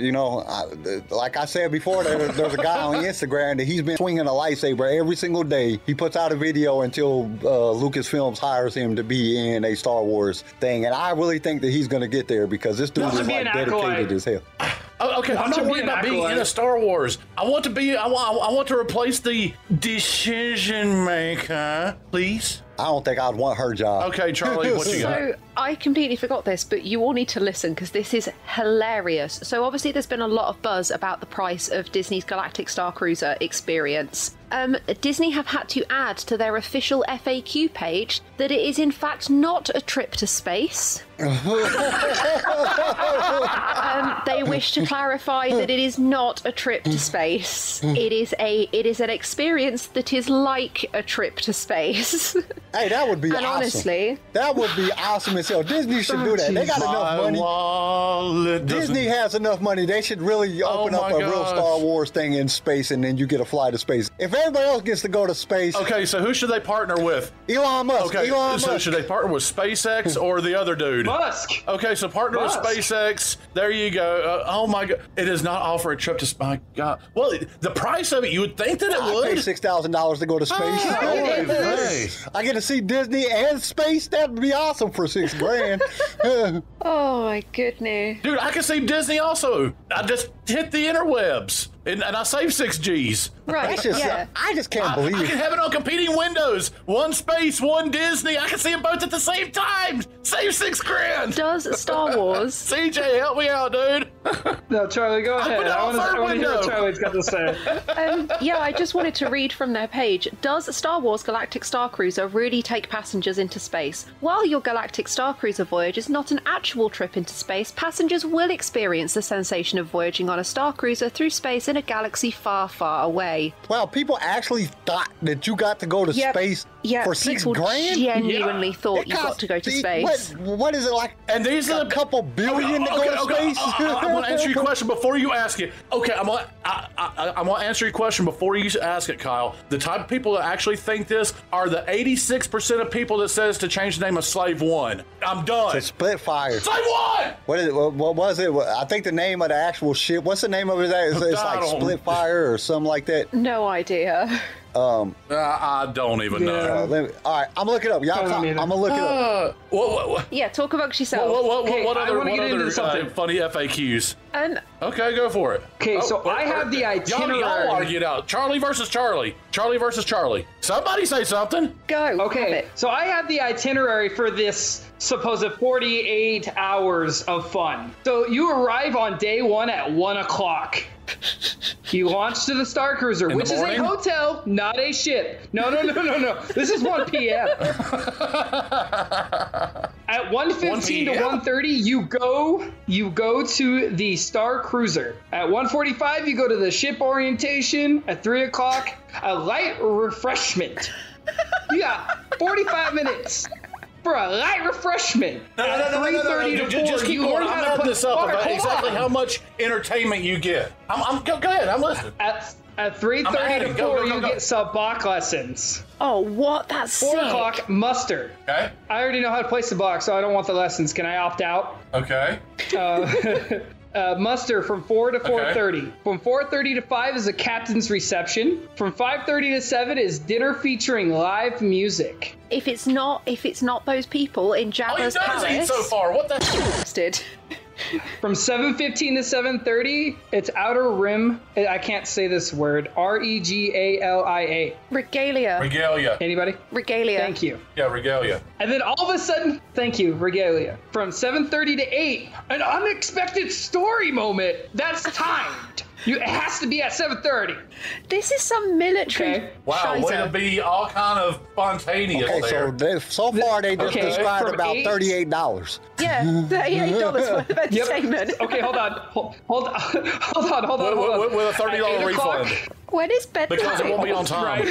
like I said before, there's a guy on Instagram that he's been swinging a lightsaber every single day. He puts out a video until Lucasfilms hires him to be in a Star Wars thing, and I really think that he's going to get there because this dude is dedicated as hell. Okay, I'm not worried about being in a Star Wars. I want to replace the decision maker, please. I don't think I'd want her job. Okay, Charlie, what you got? So I completely forgot this, but you all need to listen because this is hilarious. So obviously there's been a lot of buzz about the price of Disney's Galactic Star Cruiser experience. Disney have had to add to their official FAQ page that it is in fact not a trip to space. They wish to clarify that it is not a trip to space. It is an experience that is like a trip to space. Hey, that would be and awesome. Honestly, that would be awesome as hell. Disney should do that. They got enough money. Disney has enough money. They should really open up a real Star Wars thing in space, and then you get a fly to space. If everybody else gets to go to space, okay. So who should they partner with? Elon Musk. Okay, Elon so Musk. should they partner with SpaceX or the other dude? Musk. Okay, so partner with SpaceX. There you go. Oh my God, it does not offer a trip to space. My God. Well, the price of it, you would think that it would. I pay $6,000 to go to space. I get to see Disney and space. That'd be awesome for $6,000. oh my goodness. Dude, I can see Disney also. I just hit the interwebs and I save 6 Gs. Right, That's just, yeah. I just can't believe I it. can have it on competing windows. One space, one Disney. I can see them both at the same time. Save $6,000. Does Star Wars... CJ, help me out, dude. No, Charlie, go ahead. I want to hear what Charlie's got to say. Yeah, I just wanted to read from their page. Does Star Wars Galactic Star Cruiser really take passengers into space? While your Galactic Star Cruiser voyage is not an actual trip into space, passengers will experience the sensation of voyaging on a Star Cruiser through space in a galaxy far, far away. Wow, people actually thought that you got to go to space for $6,000? Genuinely thought you got to go to space. What is it like? And these are a couple billion to go to space? I'm going to answer your question before you ask it. Okay, I'm going to answer your question before you ask it, Kyle. The type of people that actually think this are the 86% of people that says to change the name of Slave One. I'm done. It's Split Fire. Slave One! What is it? What was it? I think the name of the actual ship. What's the name of it? It's like Split Fire or something like that. No idea. I don't even know. All right, I'm gonna look it up. Y'all, I'm gonna look it up. Yeah, talk amongst yourself. What other funny FAQs? Okay, go for it. Okay, so I have the itinerary. Y'all argue it out. Charlie versus Charlie. Charlie versus Charlie. Somebody say something. Go. Okay, so I have the itinerary for this supposed 48 hours of fun. So you arrive on day 1 at 1 o'clock. You launch to the Star Cruiser, which is a hotel, not a ship. No. This is 1 p.m. At 1:15 to 1:30, you go to the Star Cruiser. At 1:45, you go to the ship orientation. At 3 o'clock, a light refreshment. You got 45 minutes for a light refreshment. No. Just keep going. I'm adding this up about exactly how much entertainment you get. Go ahead. I'm listening. At 3:30 to 4, you get sabacc lessons. Oh, what? That's 4 o'clock, muster. Okay. I already know how to play sabacc, so I don't want the lessons. Can I opt out? Okay. Muster from 4 to 4:30. From 4:30 to 5 is a captain's reception. From 5:30 to 7 is dinner featuring live music. If it's not those people in Jabba's palace. Eat so far. What the? From 7:15 to 7:30, it's Outer Rim. I can't say this word. Regalia. Regalia. Anybody? Regalia. Thank you. Yeah, regalia. And then all of a sudden, thank you, regalia. From 7:30 to 8, an unexpected story moment that's timed. It has to be at 7:30. This is some military. Wow, way to be all kind of spontaneous there. So far they just described about $38. Yeah, $38 worth of entertainment. Okay, hold on. Hold on. With a $30 refund. When is bedtime? Because it won't be on time.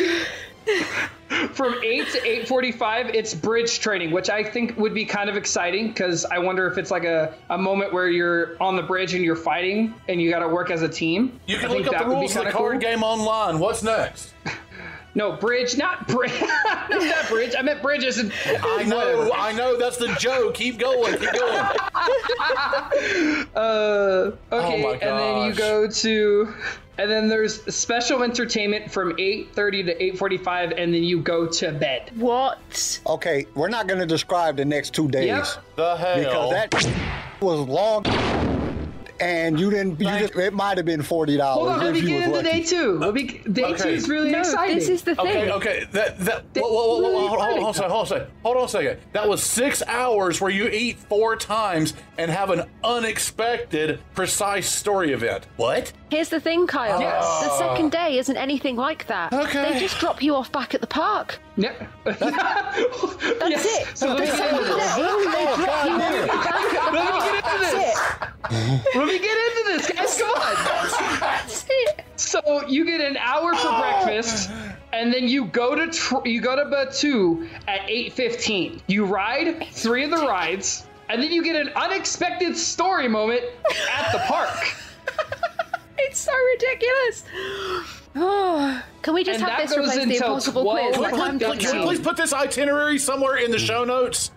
From 8 to 8:45, it's bridge training, which I think would be kind of exciting because I wonder if it's like a moment where you're on the bridge and you're fighting and you got to work as a team. You can look up the rules of the card game online. What's next? No, bridge, not bridge. Not bridge. I meant bridges. I know. That's the joke. Keep going. Okay, oh and then you go to... And then there's special entertainment from 8:30 to 8:45, and then you go to bed. What? Okay, we're not going to describe the next 2 days. Yep. The hell? Because that was long. and you didn't. It might have been $40. Hold on, let me if you get was into lucky. day two. Day two is really No, exciting. this is the thing. Okay. Hold on a second. That was 6 hours where you eat 4 times and have an unexpected, precise story event. What? Here's the thing, Kyle. The second day isn't anything like that. Okay. They just drop you off back at the park. Yeah. That's it. So let The me get second into this. day, they drop you off back at the Let me park. get into this. Let me get into this, guys. Come on. That's it. So you get an hour for breakfast, and then you go to Batu at 8:15. You ride 3 of the rides, and then you get an unexpected story moment at the park. It's so ridiculous. Oh, can we just And have that this goes replace the until impossible 12. quiz? Can Like, we I'm please- Can we please put this itinerary somewhere in the show notes?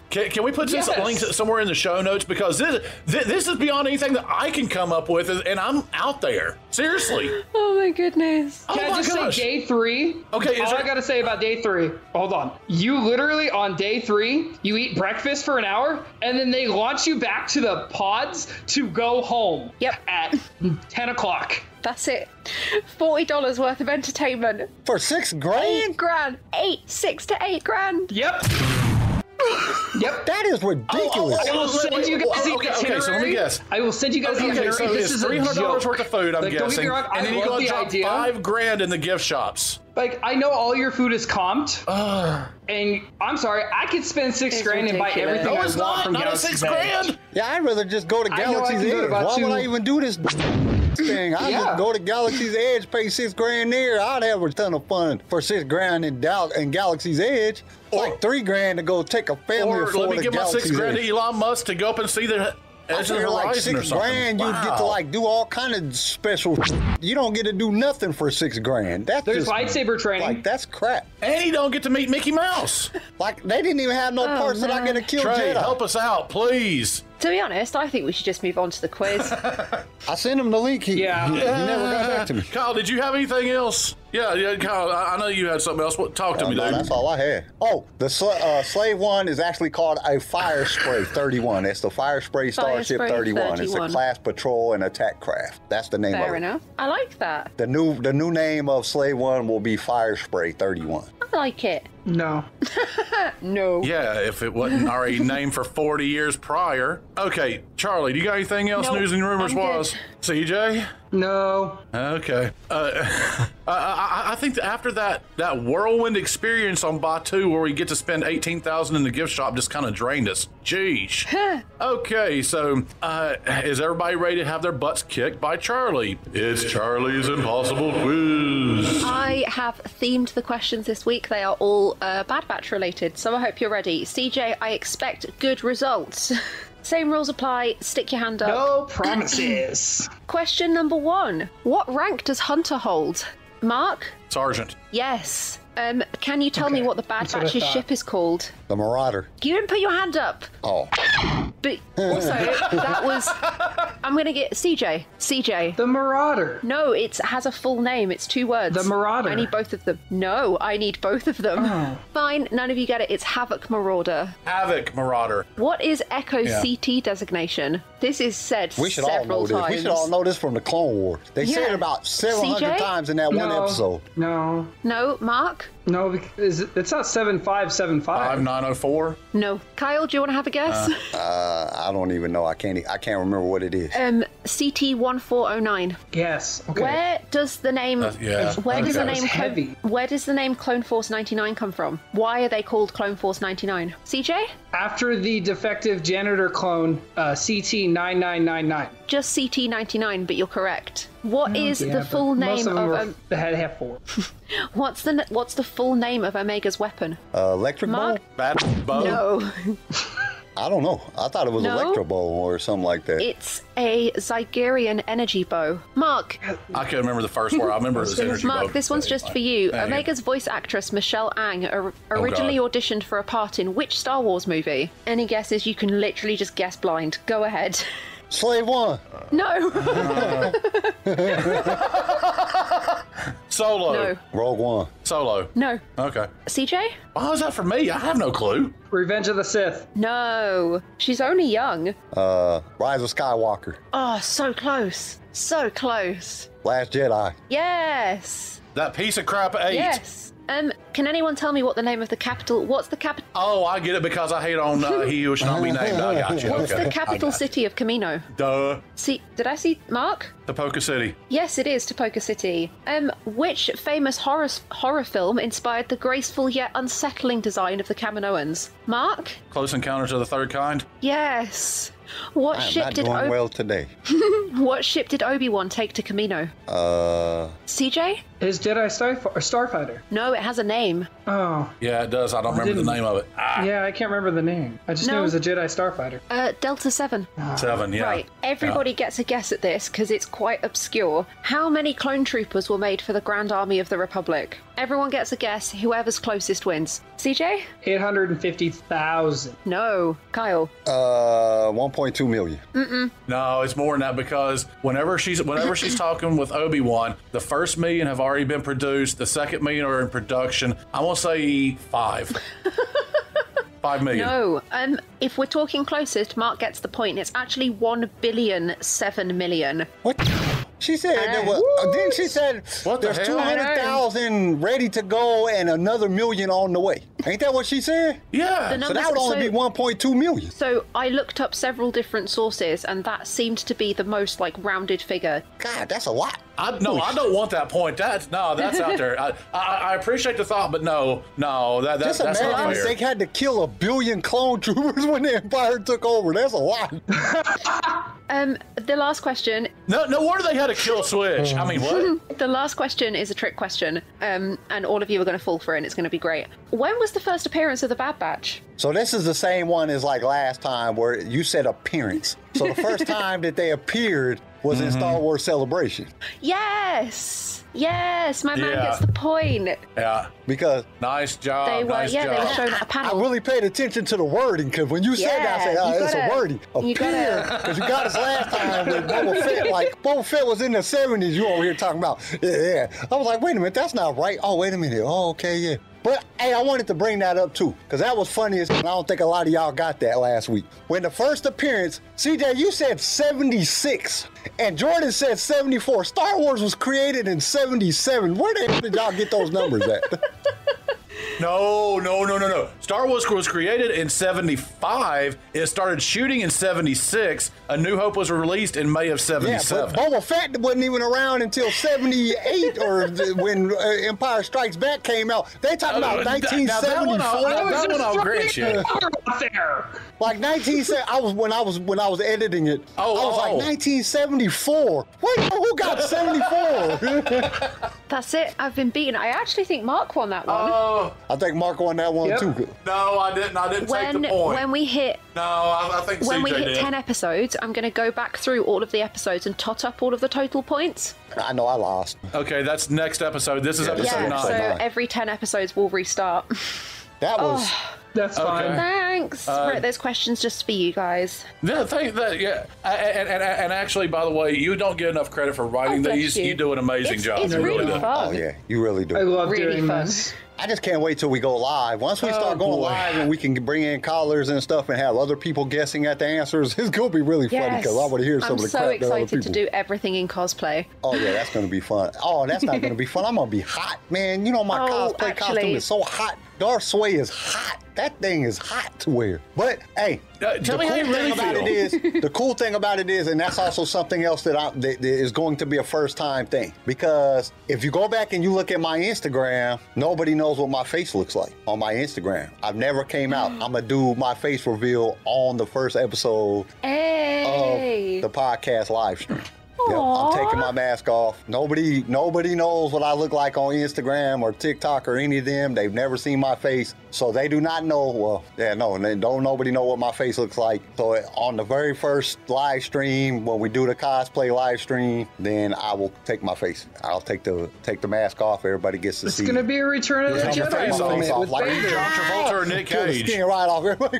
Can we put this Yes. link somewhere in the show notes? Because this is beyond anything that I can come up with, and I'm out there. Seriously. Oh my goodness. Oh Can I my just gosh. say day 3? Okay, is All there- I gotta say about day 3. Hold on. You literally on day 3, you eat breakfast for an hour, and then they launch you back to the pods to go home. Yep. At 10 o'clock. That's it. $40 worth of entertainment. For $6,000. $8,000. 6 to 8 grand. Yep. Yep. That is ridiculous. I will send you guys the Okay, so let me itinerary. guess. I will send you guys the Okay, itinerary. so This it's is a $300 joke. worth of food, I'm Like, don't get me guessing, wrong, and then I you go love the drop idea. $5,000 in the gift shops. Like, I know all your food is comped, and I'm sorry, I could spend $6,000 and buy ridiculous. everything No, I it's want from not a Galaxy's $6,000. Edge. Yeah, I'd rather just go to I know I Galaxy's can do it Edge. about Why would two. I even do this thing? I Yeah. just go to Galaxy's Edge, pay $6,000 there. I'd have a ton of fun for $6,000 in Galaxy's Edge. It's like $3,000 to go take a family Or of let 4 me to give my Galaxy's $6,000 Edge. to Elon Musk to go up and see the I edge of the figure like horizon or something. $6,000, you'd get to Wow. like do all kind of special. You don't get to do nothing for $6,000. That's There's just lightsaber training. like that's crap. And you don't get to meet Mickey Mouse. Like they didn't even have no parts that I man. get to kill Trey, Jedi. help us out, please. To be honest, I think we should just move on to the quiz. I sent him the link. He never got back to me. Kyle, did you have anything else? Yeah, Kyle, I know you had something else. Talk to me, No, dude. that's all I had. Oh, the Slave One is actually called a Fire Spray 31. It's the Fire Spray Starship Spray 31. It's a 31. class patrol and attack craft. That's the name Fair of it. enough. I like that. The new name of Slave One will be Fire Spray 31. I like it. No. No. Yeah, if it wasn't already named for 40 years prior. Okay, Charlie, do you got anything else? Nope, News and rumors I'm good. was CJ. No. Okay. I think that after that whirlwind experience on Batu, where we get to spend $18,000 in the gift shop, just kind of drained us. Jeez. Okay, so is everybody ready to have their butts kicked by Charlie? It's Charlie's Impossible Quiz. I have themed the questions this week. They are all Bad Batch related, so I hope you're ready. CJ, I expect good results. Same rules apply. Stick your hand up. No promises. Question number 1. What rank does Hunter hold? Mark? Sergeant. Yes. Can you tell me what the Bad That's what I Batch's thought. ship is called? The Marauder. You didn't put your hand up. Oh, But also, that was... I'm going to get... CJ. The Marauder. No, it has a full name. It's 2 words. The Marauder. I need both of them. No, I need both of them. Oh. Fine, none of you get it. It's Havoc Marauder. Havoc Marauder. What is Echo Yeah. CT designation? This is said we should all know several this. times. We should all know this from the Clone Wars. They said Yeah. it about 700 CJ? times in that one No. episode. No. No, Mark? No, because it's not 7575. 5904. No. Kyle, do you want to have a guess? I don't even know. I can't remember what it is. CT 1409. Yes. Okay. Where does the name? yeah. Where does the That was name? heavy. Where does the name Clone Force 99 come from? Why are they called Clone Force 99? CJ? After the defective janitor clone, CT 9999. Just CT 99, but you're correct. What is Yeah, the but full most name of them of? were, they had to have 4. What's the full name of Omega's weapon? Electric Bow? Mark? Bad Bow. No, I don't know. I thought it was No. Electro Bow or something like that. it's a Zygerian energy bow. Mark, I can't remember the first word. I remember it was energy Mark, bow. this one's just for you. Yeah, yeah. Omega's voice actress Michelle Ang originally auditioned for a part in which Star Wars movie? Any guesses? You can literally just guess blind. Go ahead. Slave One. No. Solo. No. Rogue One. Solo. No. Okay. CJ? Why was that for me? I have no clue. Revenge of the Sith. No. She's only young. Rise of Skywalker. Oh, so close. So close. Last Jedi. Yes. That piece of crap 8. Yes. Can anyone tell me what the name of the capital? What's the capital? Oh, I get it because I hate on He Who Shall Not Be Named. I got you. What's Okay. the capital city of Kamino? Duh. See, did I see Mark? Topoka City. Yes, it is Topoka City. Which famous horror film inspired the graceful yet unsettling design of the Kaminoans? Mark? Close Encounters of the Third Kind. Yes. What I'm ship not did doing well today. What ship did Obi-Wan take to Kamino? CJ? His Jedi Starfighter. No, it has a name. Oh. Yeah, it does. I don't remember the name of it. Yeah, I can't remember the name. I just knew it was a Jedi Starfighter. Delta 7. 7, yeah. Right. Everybody gets a guess at this because it's quite obscure. How many clone troopers were made for the Grand Army of the Republic? Everyone gets a guess. Whoever's closest wins. CJ? 850,000. No. Kyle? 1.2 million. No, it's more than that because whenever she's talking with Obi-Wan, the first million have already been produced. The second million are in production. I want to say 5. 5 million. No. If we're talking closest, Mark gets the point. It's actually 1,000,000,007,000,000. What? She said, didn't she said What the there's hell? 200,000 ready to go and another million on the way. Ain't that what she said? Yeah. The So that would only be 1.2 million. So I looked up several different sources, and that seemed to be the most rounded figure. God, that's a lot. I don't want that point. That's out there. I appreciate the thought, but no, that's Just not imagine if fair. they had to kill 1 billion clone troopers when the Empire took over. That's a lot. The last question. No wonder they had to kill Switch. I mean, what? The last question is a trick question, and all of you are going to fall for it, and it's going to be great. When was the first appearance of the Bad Batch? So this is the same one as like last time where you said appearance. So the first time that they appeared was in Star Wars Celebration. Yes, my man Yeah. gets the point. Yeah. Because Nice job. They were, nice they were job. shown at a I panel. really paid attention to the wording, because when you said that, I said, Yeah, you it's a gotta- wording. you Appear, gotta- because you got us last time with Boba Fett. Like, Boba Fett was in the 70s. You over here talking about, yeah. I was like, wait a minute, that's not right. Oh, wait a minute. Oh, okay, yeah. But, hey, I wanted to bring that up, too, because that was funny as I don't think a lot of y'all got that last week. When the first appearance, CJ, you said 76, and Jordan said 74. Star Wars was created in 77. Where the hell did y'all get those numbers at? No. Star Wars was created in 75. It started shooting in 76. A New Hope was released in May of Yeah, 77. but Boba Fett wasn't even around until 78 or when Empire Strikes Back came out. They talking about Now, that one 1974. I'll grant you. Out there. Like 1970, when I was editing it. I was like 1974. What? Who got 74? That's it. I've been beaten. I actually think Mark won that one. Oh, I think Mark won that one Yep. too. no, I didn't take the point. When we hit No, I think when we CJ hit did. 10 episodes, I'm going to go back through all of the episodes and tot up all of the total points. I know I lost. Okay, that's next episode. This is Yeah, episode Yeah, 9. so nine. every 10 episodes we'll restart. That was. That's fine. Thanks. Right, there's questions just for you guys. Yeah, and actually, by the way, you don't get enough credit for writing bless these. you. You do an amazing job. It's You really do. fun. Oh yeah, you really do. I love Really doing fun. this. I just can't wait till we go live. Once we start going boy. live and we can bring in callers and stuff and have other people guessing at the answers, it's gonna be really funny because I want to hear some I'm of the so crap that other excited to people. do everything in cosplay. Oh yeah, that's gonna be fun. Oh, that's not gonna be fun. I'm gonna be hot, man. You know my Oh, cosplay costume actually- is so hot. Darth Sway is hot. That thing is hot to wear. But hey, Tell me how you really feel. the cool thing about it is, and that's also something else that is going to be a first time thing. Because if you go back and you look at my Instagram, nobody knows what my face looks like on my Instagram. I've never came out. I'm gonna do my face reveal on the first episode Hey. of the podcast live stream. Yep, I'm taking my mask off. Nobody knows what I look like on Instagram or TikTok or any of them. They've never seen my face, so they do not know. Well, yeah, no, and then don't nobody know what my face looks like. So on the very first live stream, when we do the cosplay live stream, then I will take my face. I'll take the mask off. Everybody gets to It's see. gonna be a Return of the Take your Jedi face off. moment with Like Vader. John Travolta or Nick Kill the Cage. skin right off everybody.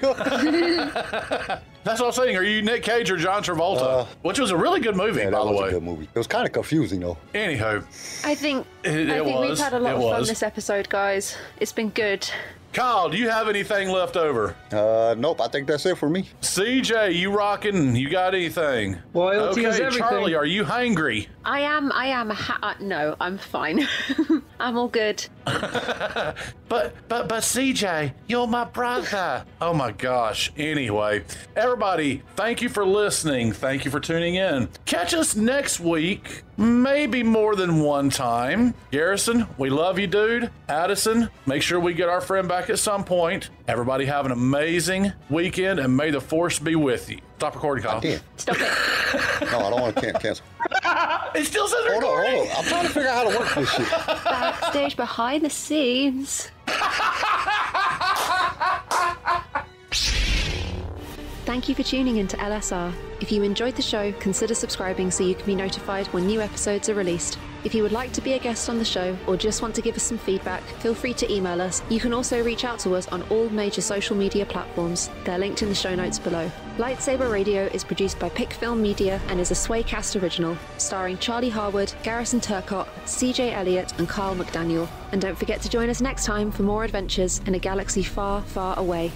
That's what I'm saying. Are you Nick Cage or John Travolta? Which was a really good movie, Yeah, by that the was way. a good movie. It was kind of confusing though. Anyhow, I think we've had a lot of fun this episode, guys. It's been good. Kyle, do you have anything left over? Nope. I think that's it for me. CJ, you rocking? You got anything? Loyalty is okay, everything. Charlie, are you hangry? I am. No, I'm fine. I'm all good. But CJ, you're my brother. Oh my gosh. Anyway, everybody, thank you for listening. Thank you for tuning in. Catch us next week, maybe more than one time. Garrison, we love you, dude. Addison, make sure we get our friend back at some point. Everybody have an amazing weekend, and may the force be with you. Stop recording, Kyle. Stop it. No, I don't want to cancel. It still says Hold recording. on. I'm trying to figure out how to work this shit. Backstage, behind the scenes. Thank you for tuning in to LSR. If you enjoyed the show, consider subscribing so you can be notified when new episodes are released. If you would like to be a guest on the show or just want to give us some feedback, feel free to email us. You can also reach out to us on all major social media platforms. They're linked in the show notes below. Lightsaber Radio is produced by Pick Film Media and is a Swaycast original, starring Charlie Harwood, Garrison Turcott, CJ Elliott, and Carl McDaniel. And don't forget to join us next time for more adventures in a galaxy far, far away.